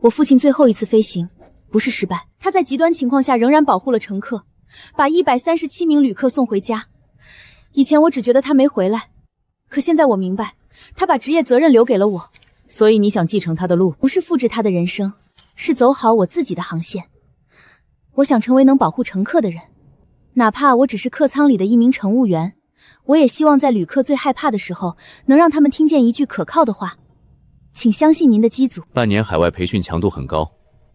我父亲最后一次飞行不是失败，他在极端情况下仍然保护了乘客，把137名旅客送回家。以前我只觉得他没回来，可现在我明白，他把职业责任留给了我。所以你想继承他的路，不是复制他的人生，是走好我自己的航线。我想成为能保护乘客的人，哪怕我只是客舱里的一名乘务员，我也希望在旅客最害怕的时候，能让他们听见一句可靠的话。请相信您的机组。半年海外培训强度很高，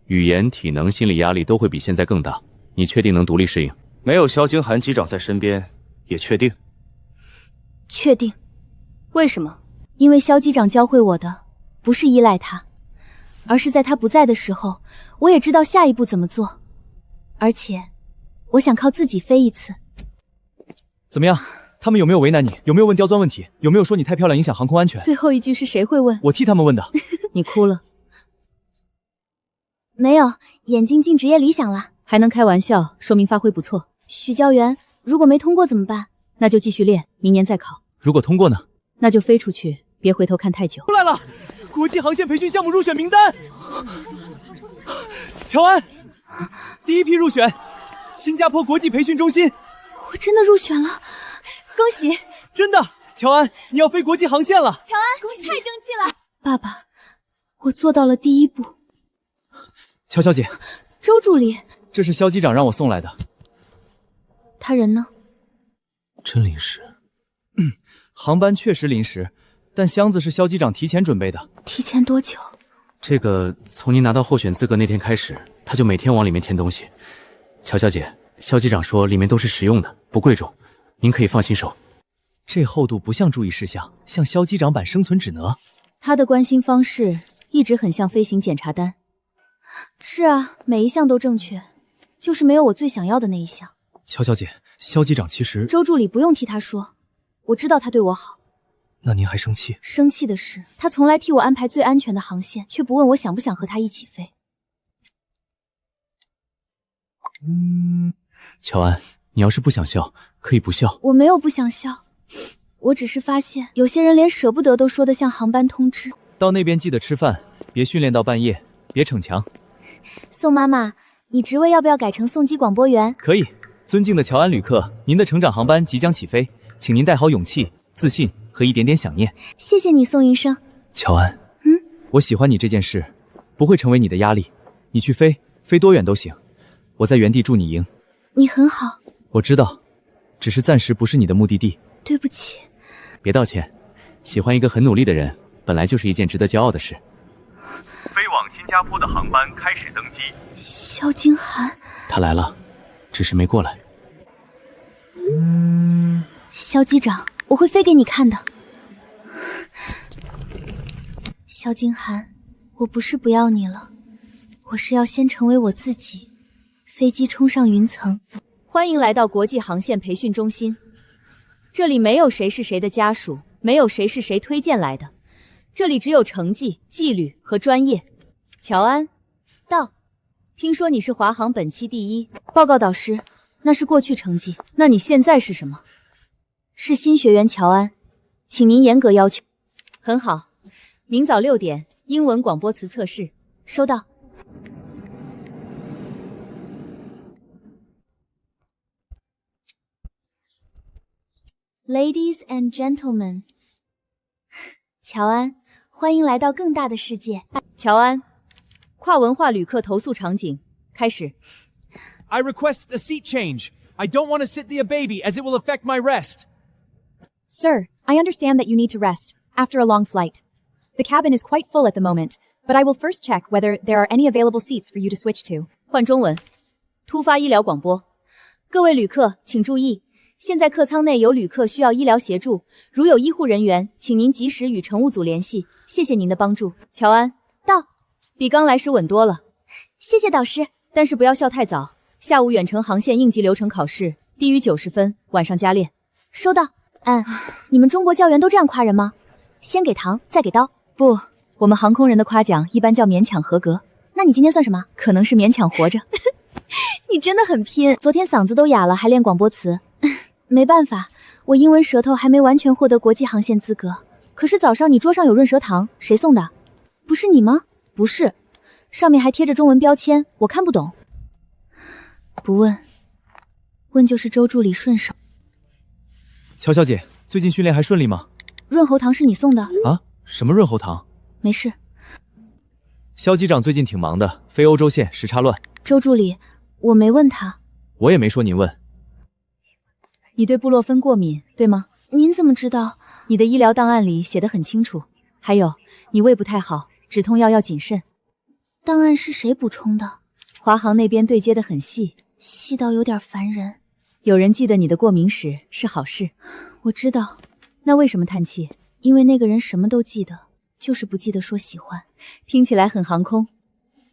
语言、体能、心理压力都会比现在更大。你确定能独立适应？没有萧京寒机长在身边，也确定？确定。为什么？因为萧机长教会我的，不是依赖他，而是在他不在的时候，我也知道下一步怎么做。而且，我想靠自己飞一次。怎么样？他们有没有为难你？有没有问刁钻问题？有没有说你太漂亮影响航空安全？最后一句是谁会问？我替他们问的。你哭了？没有，眼睛进职业理想了。还能开玩笑，说明发挥不错。许教员，如果没通过怎么办？那就继续练，明年再考。如果通过呢？那就飞出去，别回头看太久。出来了，国际航线培训项目入选名单。乔安，第一批入选，新加坡国际培训中心。我真的入选了，恭喜！真的，乔安，你要飞国际航线了。乔安，恭喜！太争气了。爸爸，我做到了第一步。乔小姐，周助理，这是萧机长让我送来的。他人呢？真临时。航班确实临时，但箱子是萧机长提前准备的。提前多久？这个从您拿到候选资格那天开始，他就每天往里面填东西。乔小姐，萧机长说里面都是实用的，不贵重，您可以放心收。这厚度不像注意事项，像萧机长版生存指南。他的关心方式一直很像飞行检查单。是啊，每一项都正确，就是没有我最想要的那一项。乔小姐，萧机长其实……周助理不用替他说，我知道他对我好。那您还生气？生气的是，他从来替我安排最安全的航线，却不问我想不想和他一起飞。乔安，你要是不想笑，可以不笑。我没有不想笑，我只是发现有些人连舍不得都说得像航班通知。到那边记得吃饭，别训练到半夜，别逞强。宋妈妈，你职位要不要改成送机广播员？可以。尊敬的乔安旅客，您的成长航班即将起飞，请您带好勇气、自信和一点点想念。谢谢你，宋云生。乔安，我喜欢你这件事，不会成为你的压力。你去飞多远都行，我在原地助你赢。你很好。我知道，只是暂时不是你的目的地。对不起。别道歉，喜欢一个很努力的人，本来就是一件值得骄傲的事。飞往新加坡的航班开始登机。萧京寒，他来了，只是没过来。萧机长，我会飞给你看的。萧京寒，我不是不要你了，我是要先成为我自己。飞机冲上云层。欢迎来到国际航线培训中心，这里没有谁是谁的家属，没有谁是谁推荐来的，这里只有成绩、纪律和专业。乔安，到。听说你是华航本期第1，报告导师，那是过去成绩。那你现在是什么？是新学员乔安，请您严格要求。很好，明早6点，英文广播词测试。收到。Ladies and gentlemen， 乔安，欢迎来到更大的世界。乔安，跨文化旅客投诉场景开始。I request a seat change. I don't want to sit near baby as it will affect my rest. Sir, I understand that you need to rest after a long flight. The cabin is quite full at the moment, but I will first check whether there are any available seats for you to switch to. 换中文，突发医疗广播，各位旅客请注意。现在客舱内有旅客需要医疗协助，如有医护人员，请您及时与乘务组联系。谢谢您的帮助。乔安，到。比刚来时稳多了。谢谢导师。但是不要笑太早，下午远程航线应急流程考试，低于90分，晚上加练。收到。你们中国教员都这样夸人吗？先给糖，再给刀？不，我们航空人的夸奖一般叫勉强合格。那你今天算什么？可能是勉强活着。你真的很拼，昨天嗓子都哑了，还练广播词。没办法，我英文舌头还没完全获得国际航线资格。可是早上你桌上有润舌糖，谁送的？不是你吗？不是，上面还贴着中文标签，我看不懂。不问，问就是周助理顺手。乔小姐，最近训练还顺利吗？润喉糖是你送的啊？什么润喉糖？没事。萧机长最近挺忙的，飞欧洲线时差乱。周助理，我没问他。我也没说您问。你对布洛芬过敏，对吗？您怎么知道？你的医疗档案里写得很清楚。还有，你胃不太好，止痛药要谨慎。档案是谁补充的？华航那边对接得很细，细到有点烦人。有人记得你的过敏史是好事。我知道。那为什么叹气？因为那个人什么都记得，就是不记得说喜欢。听起来很航空。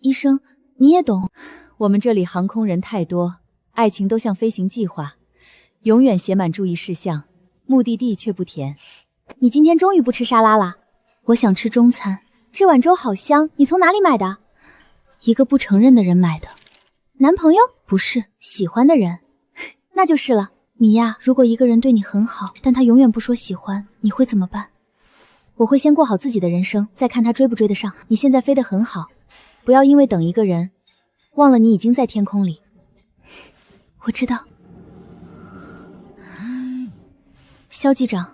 医生，你也懂。我们这里航空人太多，爱情都像飞行计划，永远写满注意事项，目的地却不填。你今天终于不吃沙拉啦？我想吃中餐。这碗粥好香，你从哪里买的？一个不承认的人买的。男朋友？不是，喜欢的人。那就是了。米娅，如果一个人对你很好，但他永远不说喜欢，你会怎么办？我会先过好自己的人生，再看他追不追得上。你现在飞得很好，不要因为等一个人，忘了你已经在天空里。我知道。萧机长，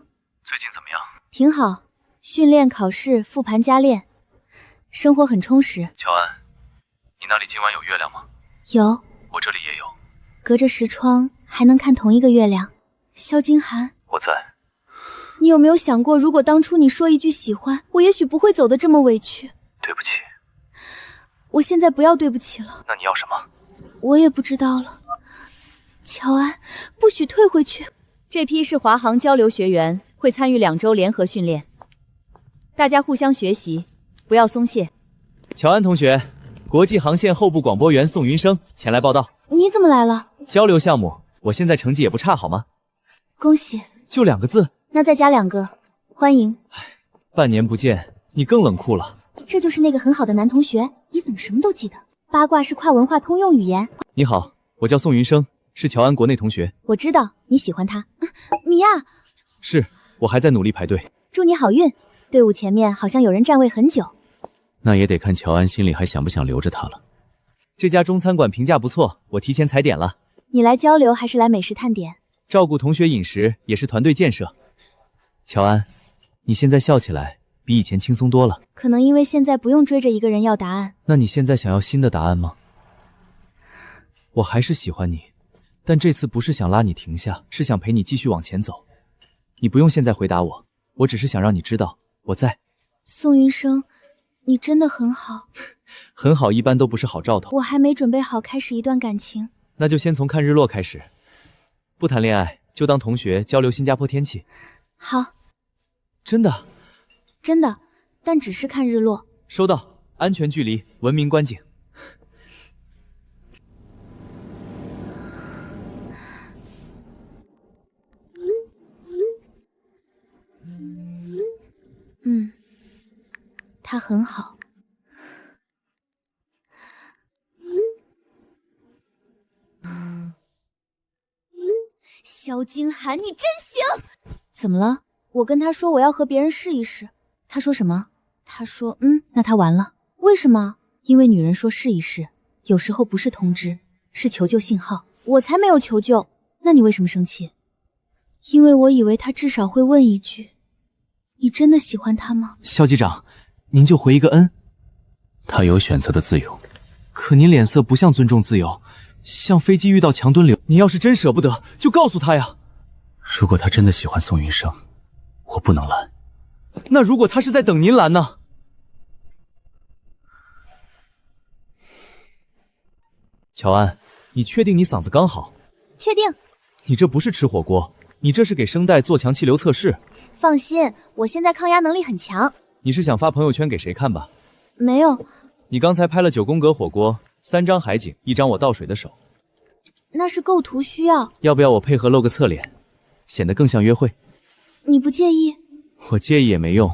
最近怎么样？挺好，训练、考试、复盘加练，生活很充实。乔安，你那里今晚有月亮吗？有，我这里也有。隔着10窗还能看同一个月亮。萧京寒，我在。你有没有想过，如果当初你说一句喜欢，我也许不会走得这么委屈。对不起。我现在不要对不起了。那你要什么？我也不知道了。乔安，不许退回去。这批是华航交流学员，会参与2周联合训练，大家互相学习，不要松懈。乔安同学，国际航线候补广播员宋云生前来报道。你怎么来了？交流项目，我现在成绩也不差，好吗？恭喜。就2个字。那再加2个，欢迎。半年不见，你更冷酷了。这就是那个很好的男同学，你怎么什么都记得？八卦是跨文化通用语言。你好，我叫宋云生，是乔安国内同学。我知道你喜欢他。米娅。是，我还在努力排队。祝你好运。队伍前面好像有人站位很久。那也得看乔安心里还想不想留着他了。这家中餐馆评价不错，我提前踩点了。你来交流还是来美食探点？照顾同学饮食也是团队建设。乔安，你现在笑起来比以前轻松多了。可能因为现在不用追着一个人要答案。那你现在想要新的答案吗？我还是喜欢你，但这次不是想拉你停下，是想陪你继续往前走。你不用现在回答我，我只是想让你知道我在。宋云生，你真的很好。很好，一般都不是好兆头。我还没准备好开始一段感情。那就先从看日落开始，不谈恋爱，就当同学交流新加坡天气。好。真的？真的，但只是看日落。收到，安全距离，文明观景。他很好。萧京寒，你真行！怎么了？我跟他说我要和别人试一试。他说什么？他说那他完了。为什么？因为女人说试一试，有时候不是通知，是求救信号。我才没有求救。那你为什么生气？因为我以为他至少会问一句：你真的喜欢他吗？萧机长，您就回一个嗯。他有选择的自由，可您脸色不像尊重自由，像飞机遇到强吨流。你要是真舍不得，就告诉他呀。如果他真的喜欢宋云生，我不能拦。那如果他是在等您拦呢？乔安，你确定你嗓子刚好？确定。你这不是吃火锅，你这是给声带做强气流测试。放心，我现在抗压能力很强。你是想发朋友圈给谁看吧？没有。你刚才拍了9宫格火锅，3张海景，1张我倒水的手。那是构图需要。要不要我配合露个侧脸，显得更像约会？你不介意？我介意也没用。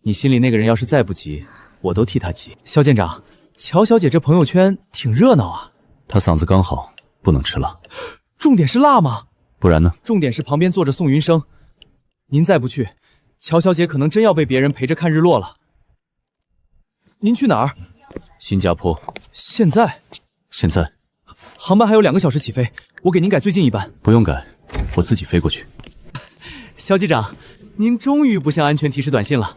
你心里那个人要是再不急，我都替他急。肖舰长，乔小姐这朋友圈挺热闹啊。她嗓子刚好，不能吃辣。重点是辣吗？不然呢？重点是旁边坐着宋云生。您再不去，乔小姐可能真要被别人陪着看日落了。您去哪儿？新加坡。现在？现在。航班还有2个小时起飞，我给您改最近一班。不用改，我自己飞过去。肖机长，您终于不像安全提示短信了。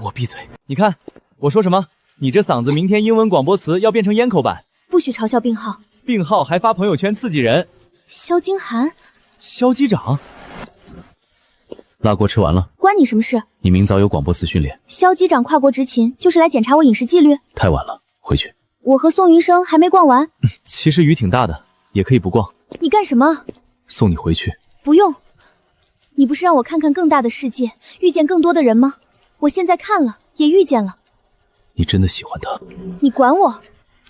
我闭嘴。你看，我说什么？你这嗓子明天英文广播词要变成咽口版。不许嘲笑病号。病号还发朋友圈刺激人。萧京寒。萧机长。辣锅吃完了，关你什么事？你明早有广播词训练。萧机长跨国执勤，就是来检查我饮食纪律。太晚了，回去。我和宋云生还没逛完。其实雨挺大的，也可以不逛。你干什么？送你回去。不用。你不是让我看看更大的世界，遇见更多的人吗？我现在看了，也遇见了。你真的喜欢他？你管我？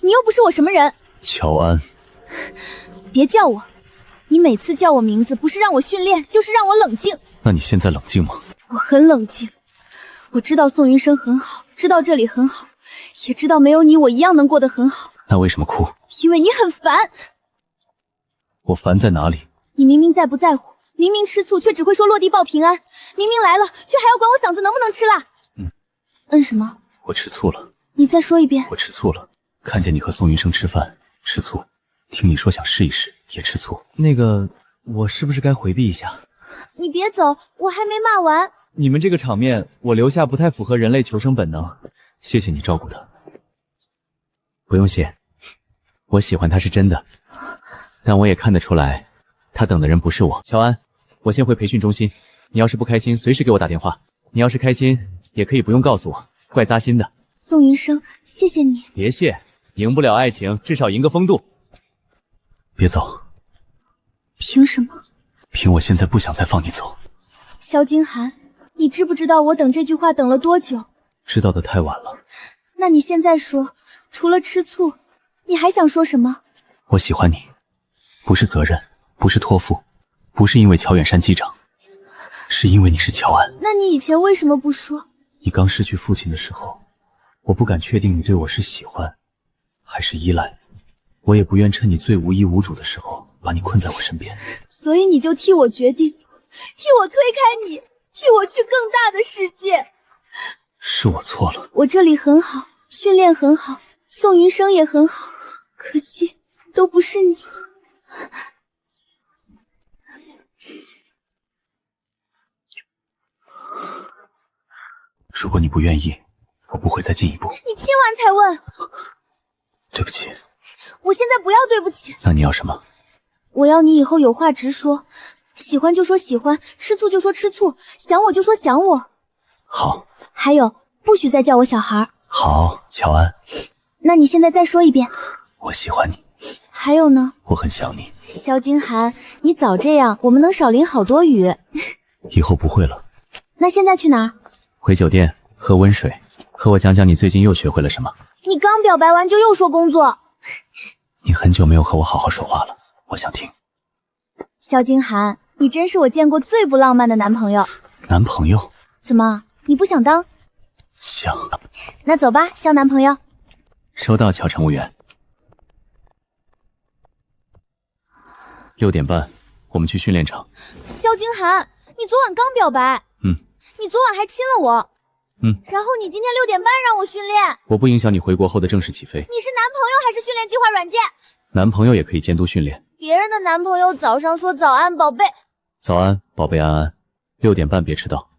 你又不是我什么人。乔安。别叫我。你每次叫我名字，不是让我训练，就是让我冷静。那你现在冷静吗？我很冷静。我知道宋云生很好，知道这里很好，也知道没有你我一样能过得很好。那为什么哭？因为你很烦。我烦在哪里？你明明在不在乎，明明吃醋却只会说落地报平安，明明来了却还要管我嗓子能不能吃辣。什么？我吃醋了。你再说一遍。我吃醋了。看见你和宋云生吃饭，吃醋。听你说想试一试，也吃醋。那个，我是不是该回避一下？你别走，我还没骂完。你们这个场面，我留下不太符合人类求生本能。谢谢你照顾他。不用谢，我喜欢他是真的，但我也看得出来，他等的人不是我。乔安，我先回培训中心，你要是不开心，随时给我打电话。你要是开心，也可以不用告诉我，怪扎心的。宋云生，谢谢你。别谢，赢不了爱情，至少赢个风度。别走。凭什么？凭我现在不想再放你走。萧京寒，你知不知道我等这句话等了多久？知道的太晚了。那你现在说，除了吃醋，你还想说什么？我喜欢你，不是责任，不是托付，不是因为乔远山机长，是因为你是乔安。那你以前为什么不说？你刚失去父亲的时候，我不敢确定你对我是喜欢还是依赖，我也不愿趁你最无依无主的时候把你困在我身边。所以你就替我决定，替我推开你，替我去更大的世界。是我错了。我这里很好，训练很好，宋云生也很好，可惜都不是你。如果你不愿意，我不会再进一步。你亲完才问。对不起。我现在不要对不起。那你要什么？我要你以后有话直说，喜欢就说喜欢，吃醋就说吃醋，想我就说想我。好。还有，不许再叫我小孩。好，乔安。那你现在再说一遍。我喜欢你。还有呢？我很想你。萧金寒，你早这样，我们能少淋好多雨。以后不会了。那现在去哪儿？回酒店喝温水，和我讲讲你最近又学会了什么。你刚表白完就又说工作。你很久没有和我好好说话了，我想听。萧金寒，你真是我见过最不浪漫的男朋友。男朋友？怎么，你不想当？想。那走吧，萧男朋友。收到，乔乘务员。6点半，我们去训练场。萧金寒，你昨晚刚表白。你昨晚还亲了我。然后你今天6点半让我训练。我不影响你回国后的正式起飞。你是男朋友还是训练计划软件？男朋友也可以监督训练。别人的男朋友早上说早安宝贝。早安，宝贝安安。6点半别迟到。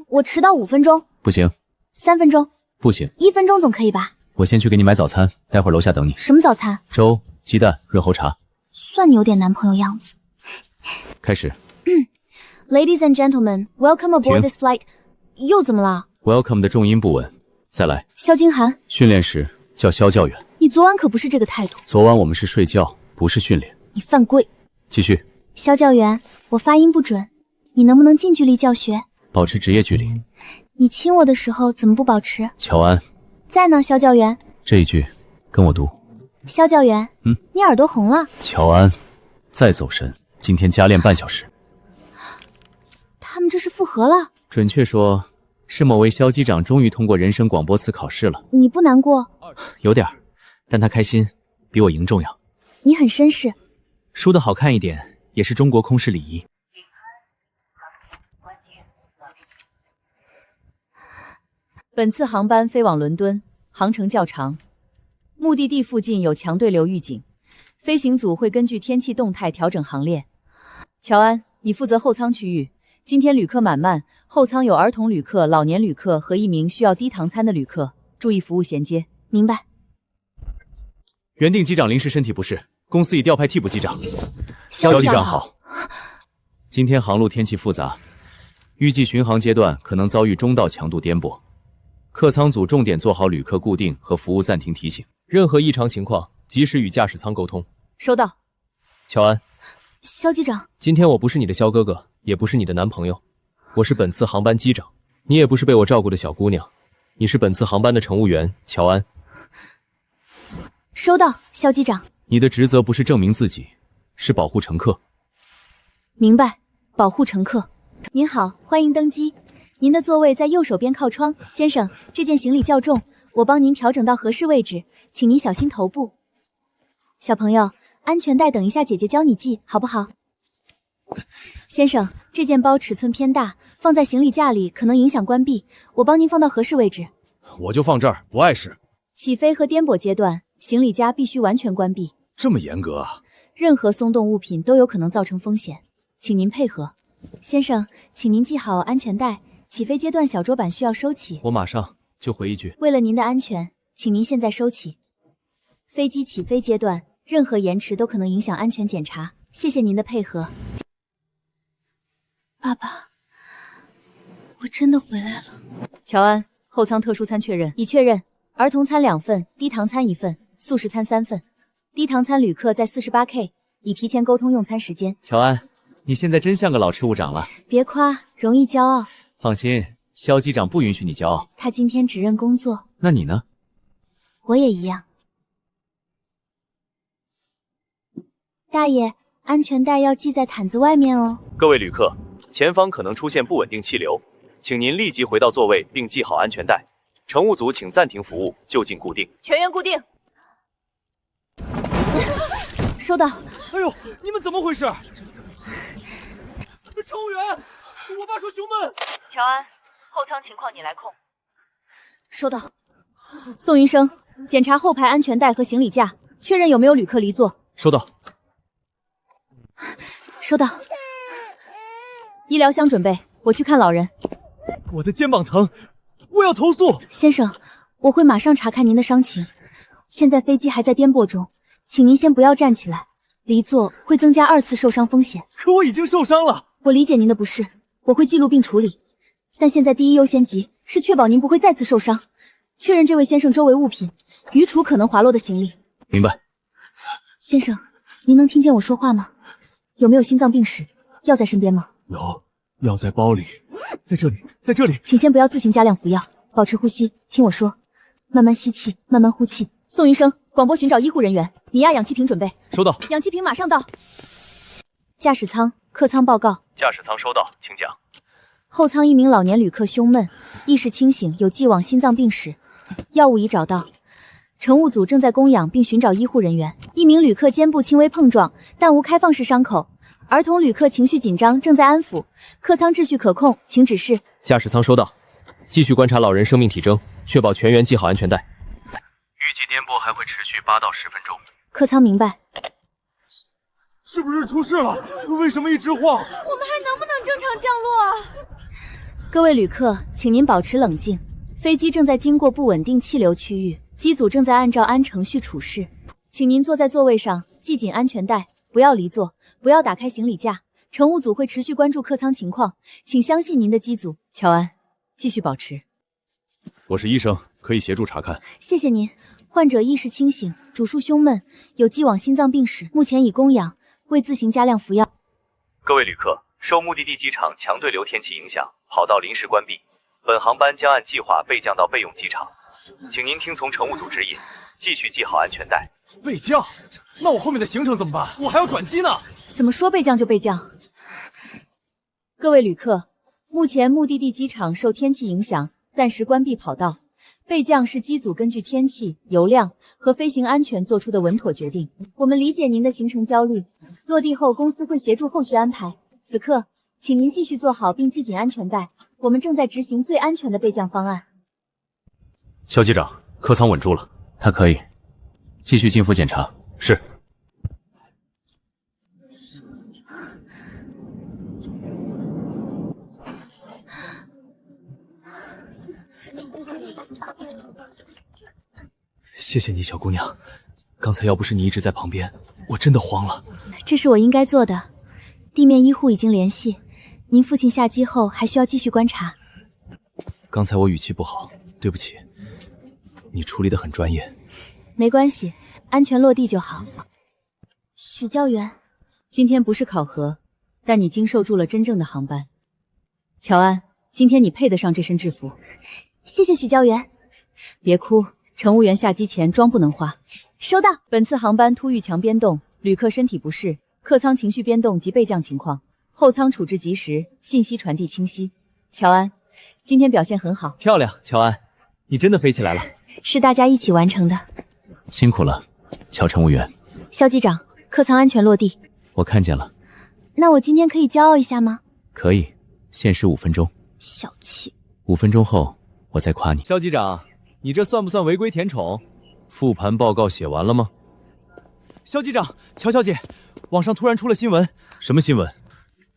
我迟到5分钟。不行。3分钟。不行。1分钟总可以吧？我先去给你买早餐，待会儿楼下等你。什么早餐？粥、鸡蛋、润喉茶。算你有点男朋友样子。开始。Ladies and gentlemen, welcome aboard this flight. 又怎么了 ？Welcome 的重音不稳，再来。萧金寒，训练时叫萧教员。你昨晚可不是这个态度。昨晚我们是睡觉，不是训练。你犯规。继续。萧教员，我发音不准，你能不能近距离教学？保持职业距离。你亲我的时候怎么不保持？乔安。在呢，萧教员。这一句跟我读。萧教员，你耳朵红了。乔安，再走神，今天加练半小时。他们这是复合了？准确说，是某位萧机长终于通过人生广播词考试了。你不难过？有点，但他开心比我赢重要。你很绅士。输得好看一点，也是中国空式礼仪。本次航班飞往伦敦，航程较长，目的地附近有强对流预警，飞行组会根据天气动态调整航列。乔安，你负责后舱区域。今天旅客满漫，后舱有儿童旅客、老年旅客和1名需要低糖餐的旅客，注意服务衔接。明白。原定机长临时身体不适，公司已调派替补机长。萧机长好。今天航路天气复杂，预计巡航阶段可能遭遇中到强度颠簸。客舱组重点做好旅客固定和服务暂停提醒，任何异常情况及时与驾驶舱沟通。收到。乔安。萧机长，今天我不是你的萧哥哥，也不是你的男朋友，我是本次航班机长。你也不是被我照顾的小姑娘，你是本次航班的乘务员乔安。收到，萧机长。你的职责不是证明自己，是保护乘客。明白，保护乘客。您好，欢迎登机。您的座位在右手边靠窗，先生，这件行李较重，我帮您调整到合适位置，请您小心头部。小朋友，安全带等一下姐姐教你系，好不好？先生，这件包尺寸偏大，放在行李架里可能影响关闭，我帮您放到合适位置。我就放这儿，不碍事。起飞和颠簸阶段，行李架必须完全关闭。这么严格啊？任何松动物品都有可能造成风险，请您配合。先生，请您系好安全带，起飞阶段小桌板需要收起。我马上就回一句。为了您的安全，请您现在收起。飞机起飞阶段，任何延迟都可能影响安全检查，谢谢您的配合。爸爸，我真的回来了。乔安，后舱特殊餐确认，已确认，儿童餐2份，低糖餐1份，素食餐3份。低糖餐旅客在48K，已提前沟通用餐时间。乔安，你现在真像个老乘务长了。别夸，容易骄傲。放心，萧机长不允许你骄傲。他今天只认工作。那你呢？我也一样。大爷，安全带要系在毯子外面哦。各位旅客，前方可能出现不稳定气流，请您立即回到座位并系好安全带。乘务组请暂停服务，就近固定。全员固定。收到。哎呦，你们怎么回事？乘务员，我爸说胸闷。乔安，后舱情况你来控。收到。宋云生，检查后排安全带和行李架，确认有没有旅客离座。收到。收到。医疗箱准备，我去看老人。我的肩膀疼，我要投诉！先生，我会马上查看您的伤情。现在飞机还在颠簸中，请您先不要站起来，离座会增加2次受伤风险。可我已经受伤了。我理解您的不适，我会记录并处理。但现在第一优先级是确保您不会再次受伤，确认这位先生周围物品，移除可能滑落的行李。明白。先生，您能听见我说话吗？有没有心脏病史？药在身边吗？有，药在包里，在这里，在这里。请先不要自行加量服药，保持呼吸，听我说，慢慢吸气，慢慢呼气。宋云生，广播寻找医护人员，米亚氧气瓶准备。收到。氧气瓶马上到。驾驶舱、客舱报告。驾驶舱收到，请讲。后舱一名老年旅客胸闷，意识清醒，有既往心脏病史，药物已找到。乘务组正在供氧并寻找医护人员。一名旅客肩部轻微碰撞，但无开放式伤口。儿童旅客情绪紧张，正在安抚。客舱秩序可控，请指示。驾驶舱收到，继续观察老人生命体征，确保全员系好安全带。预计颠簸还会持续8到10分钟。客舱明白。是不是出事了？为什么一直晃？我们还能不能正常降落啊？各位旅客，请您保持冷静。飞机正在经过不稳定气流区域，机组正在按照安程序处事。请您坐在座位上，系紧安全带，不要离座，不要打开行李架。乘务组会持续关注客舱情况，请相信您的机组。乔安，继续保持。我是医生，可以协助查看。谢谢您。患者意识清醒，主诉胸闷，有既往心脏病史，目前已供氧，未自行加量服药。各位旅客，受目的地机场强对流天气影响，跑道临时关闭，本航班将按计划备降到备用机场，请您听从乘务组指引，继续系好安全带。备降？那我后面的行程怎么办？我还要转机呢。怎么说备降就备降？各位旅客，目前目的地机场受天气影响，暂时关闭跑道。备降是机组根据天气、油量和飞行安全做出的稳妥决定。我们理解您的行程焦虑，落地后公司会协助后续安排。此刻，请您继续坐好并系紧安全带，我们正在执行最安全的备降方案。肖机长，客舱稳住了。他可以继续进服检查。是。谢谢你，小姑娘。刚才要不是你一直在旁边，我真的慌了。这是我应该做的。地面医护已经联系，您父亲下机后还需要继续观察。刚才我语气不好，对不起。你处理得很专业。没关系，安全落地就好。许教员，今天不是考核，但你经受住了真正的航班。乔安，今天你配得上这身制服。谢谢许教员。别哭，乘务员下机前妆不能化。收到。本次航班突遇强变动，旅客身体不适，客舱情绪变动及备降情况，后舱处置及时，信息传递清晰。乔安，今天表现很好。漂亮，乔安，你真的飞起来了。是大家一起完成的。辛苦了，乔乘务员。肖机长，客舱安全落地。我看见了。那我今天可以骄傲一下吗？可以，限时5分钟。小气。5分钟后我再夸你。肖机长，你这算不算违规填宠？复盘报告写完了吗？肖机长，乔小姐，网上突然出了新闻。什么新闻？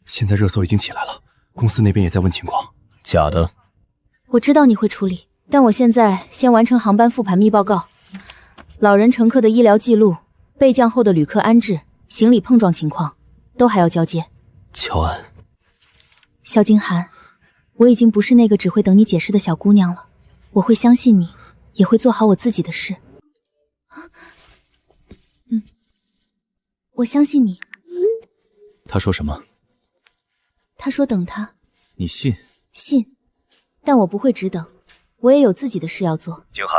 现在热搜已经起来了，公司那边也在问情况。假的。我知道你会处理，但我现在先完成航班复盘密报告。老人乘客的医疗记录、备降后的旅客安置、行李碰撞情况，都还要交接。乔安。萧静涵，我已经不是那个只会等你解释的小姑娘了，我会相信你，也会做好我自己的事。我相信你。他说什么？他说等他。你信？信，但我不会只等，我也有自己的事要做。静涵，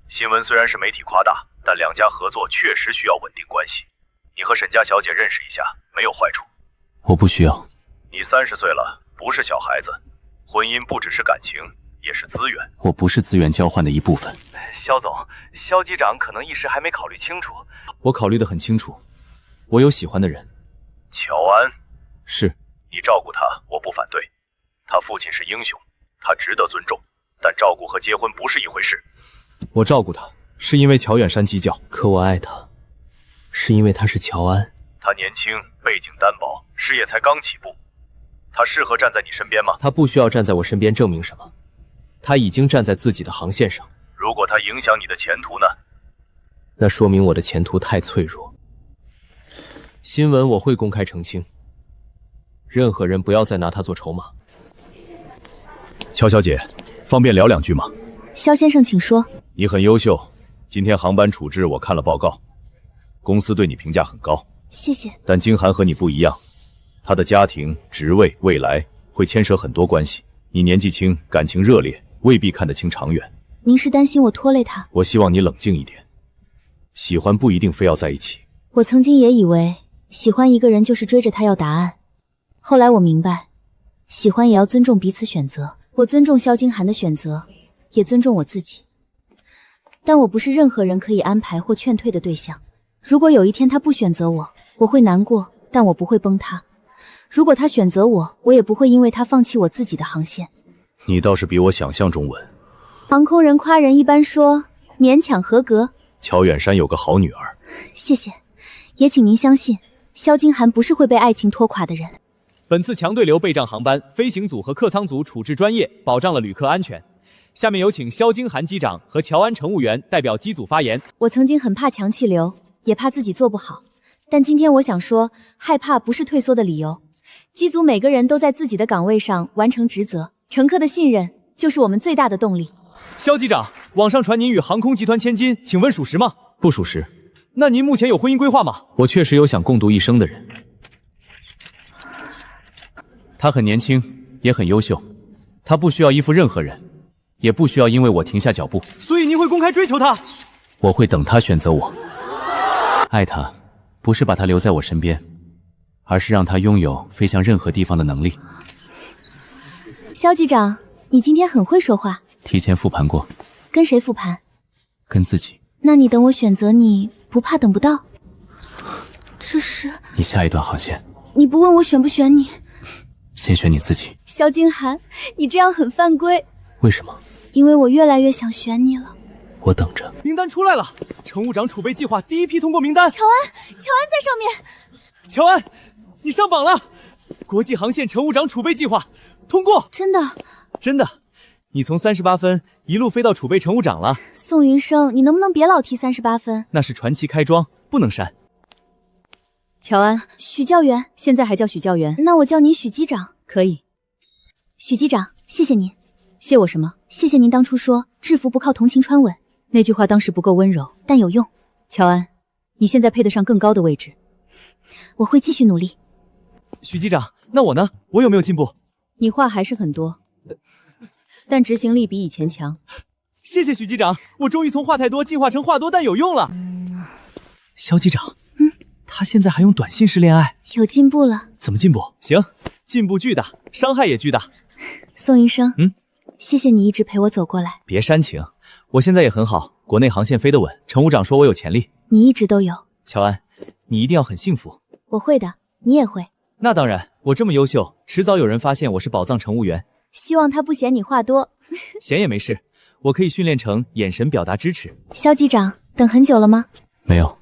新闻虽然是媒体夸大，但两家合作确实需要稳定关系。你和沈家小姐认识一下，没有坏处。我不需要。你30岁了，不是小孩子，婚姻不只是感情，也是资源。我不是资源交换的一部分。肖总，肖机长可能一时还没考虑清楚。我考虑得很清楚，我有喜欢的人。乔安。是。你照顾他，我不反对。他父亲是英雄，他值得尊重，但照顾和结婚不是一回事。我照顾他，是因为乔远山鸡叫，可我爱他，是因为他是乔安。他年轻，背景单薄，事业才刚起步，他适合站在你身边吗？他不需要站在我身边证明什么，他已经站在自己的航线上。如果他影响你的前途呢？那说明我的前途太脆弱。新闻我会公开澄清，任何人不要再拿他做筹码。乔小姐，方便聊2句吗？肖先生，请说。你很优秀，今天航班处置我看了报告，公司对你评价很高。谢谢。但京涵和你不一样，他的家庭、职位、未来会牵涉很多关系。你年纪轻，感情热烈，未必看得清长远。您是担心我拖累他？我希望你冷静一点。喜欢不一定非要在一起。我曾经也以为喜欢一个人就是追着他要答案，后来我明白，喜欢也要尊重彼此选择。我尊重萧京涵的选择，也尊重我自己。但我不是任何人可以安排或劝退的对象。如果有一天他不选择我，我会难过，但我不会崩塌。如果他选择我，我也不会因为他放弃我自己的航线。你倒是比我想象中稳。航空人夸人一般说勉强合格。乔远山有个好女儿。谢谢，也请您相信，萧京涵不是会被爱情拖垮的人。本次强对流备障航班，飞行组和客舱组处置专业，保障了旅客安全。下面有请萧京涵机长和乔安乘务员代表机组发言。我曾经很怕强气流，也怕自己做不好，但今天我想说，害怕不是退缩的理由。机组每个人都在自己的岗位上完成职责，乘客的信任就是我们最大的动力。萧机长，网上传您与航空集团千金，请问属实吗？不属实。那您目前有婚姻规划吗？我确实有想共度一生的人。他很年轻，也很优秀，他不需要依附任何人，也不需要因为我停下脚步。所以您会公开追求他？我会等他选择我。爱他，不是把他留在我身边，而是让他拥有飞向任何地方的能力。萧机长，你今天很会说话。提前复盘过。跟谁复盘？跟自己。那你等我选择你，不怕等不到？这是你下一段航线。你不问我选不选你？先选你自己。萧京涵，你这样很犯规。为什么？因为我越来越想选你了。我等着。名单出来了，乘务长储备计划第一批通过名单。乔安在上面。乔安，你上榜了！国际航线乘务长储备计划通过。真的？真的。你从38分一路飞到储备乘务长了。宋云生，你能不能别老提38分？那是传奇开庄，不能删。乔安，许教员，现在还叫许教员？那我叫你许机长。可以。许机长，谢谢您。谢我什么？谢谢您当初说制服不靠同情穿稳，那句话当时不够温柔，但有用。乔安，你现在配得上更高的位置。我会继续努力。许机长，那我呢？我有没有进步？你话还是很多，但执行力比以前强。谢谢许机长，我终于从话太多进化成话多但有用了。萧机长，他现在还用短信式恋爱，有进步了。怎么进步？行，进步巨大，伤害也巨大。宋云生，谢谢你一直陪我走过来。别煽情，我现在也很好，国内航线飞得稳。乘务长说我有潜力，你一直都有。乔安，你一定要很幸福。我会的，你也会。那当然，我这么优秀，迟早有人发现我是宝藏乘务员。希望他不嫌你话多。嫌也没事，我可以训练成眼神表达支持。萧机长，等很久了吗？没有。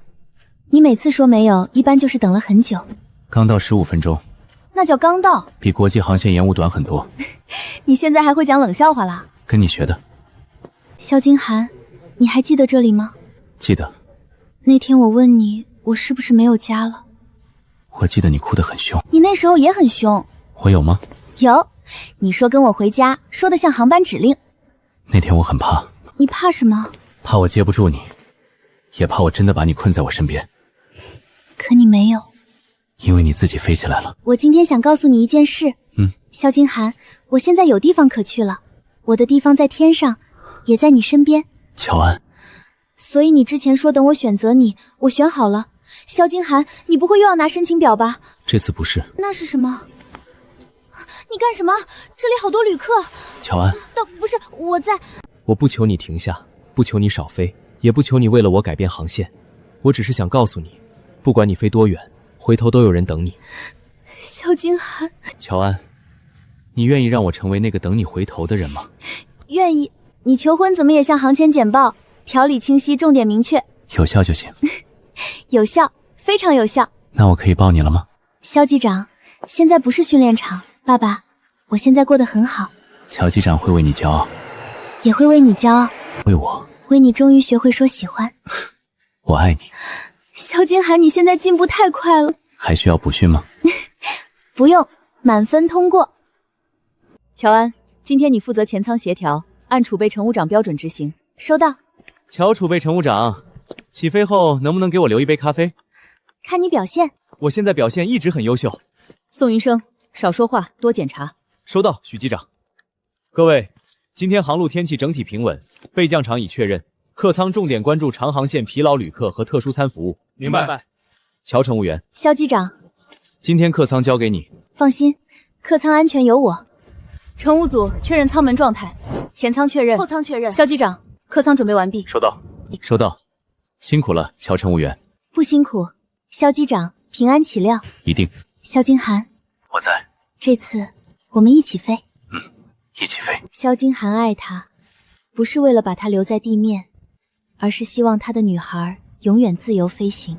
你每次说没有，一般就是等了很久。刚到15分钟。那叫刚到，比国际航线延误短很多。你现在还会讲冷笑话啦？跟你学的。萧京涵，你还记得这里吗？记得。那天我问你，我是不是没有家了？我记得你哭得很凶。你那时候也很凶。我有吗？有，你说跟我回家，说得像航班指令。那天我很怕。你怕什么？怕我接不住你，也怕我真的把你困在我身边。可你没有。因为你自己飞起来了。我今天想告诉你一件事。萧京涵，我现在有地方可去了，我的地方在天上，也在你身边。乔安。所以你之前说等我选择你，我选好了。萧京涵，你不会又要拿申请表吧？这次不是。那是什么？你干什么？这里好多旅客。乔安。不是，我在。我不求你停下，不求你少飞，也不求你为了我改变航线，我只是想告诉你，不管你飞多远，回头都有人等你。萧京涵。乔安，你愿意让我成为那个等你回头的人吗？愿意。你求婚怎么也像航前简报，条理清晰，重点明确，有效就行。有效，非常有效。那我可以抱你了吗？萧机长，现在不是训练场，爸爸，我现在过得很好。乔机长会为你骄傲。也会为你骄傲，为我，为你终于学会说喜欢。我爱你。萧金寒，你现在进步太快了，还需要补训吗？不用，满分通过。乔安，今天你负责前舱协调，按储备乘务长标准执行。收到。乔储备乘务长，起飞后能不能给我留一杯咖啡？看你表现。我现在表现一直很优秀。宋云生，少说话，多检查。收到，许机长。各位，今天航路天气整体平稳，备降场已确认，客舱重点关注长航线疲劳旅客和特殊餐服务。明白。乔乘务员，萧机长，今天客舱交给你。放心，客舱安全有我。乘务组确认舱门状态，前舱确认，后舱确认。萧机长，客舱准备完毕。收到。收到。辛苦了，乔乘务员。不辛苦，萧机长平安起料。一定。萧金寒，我在。这次我们一起飞。一起飞。萧金寒爱他，不是为了把他留在地面，而是希望他的女孩永远自由飞行。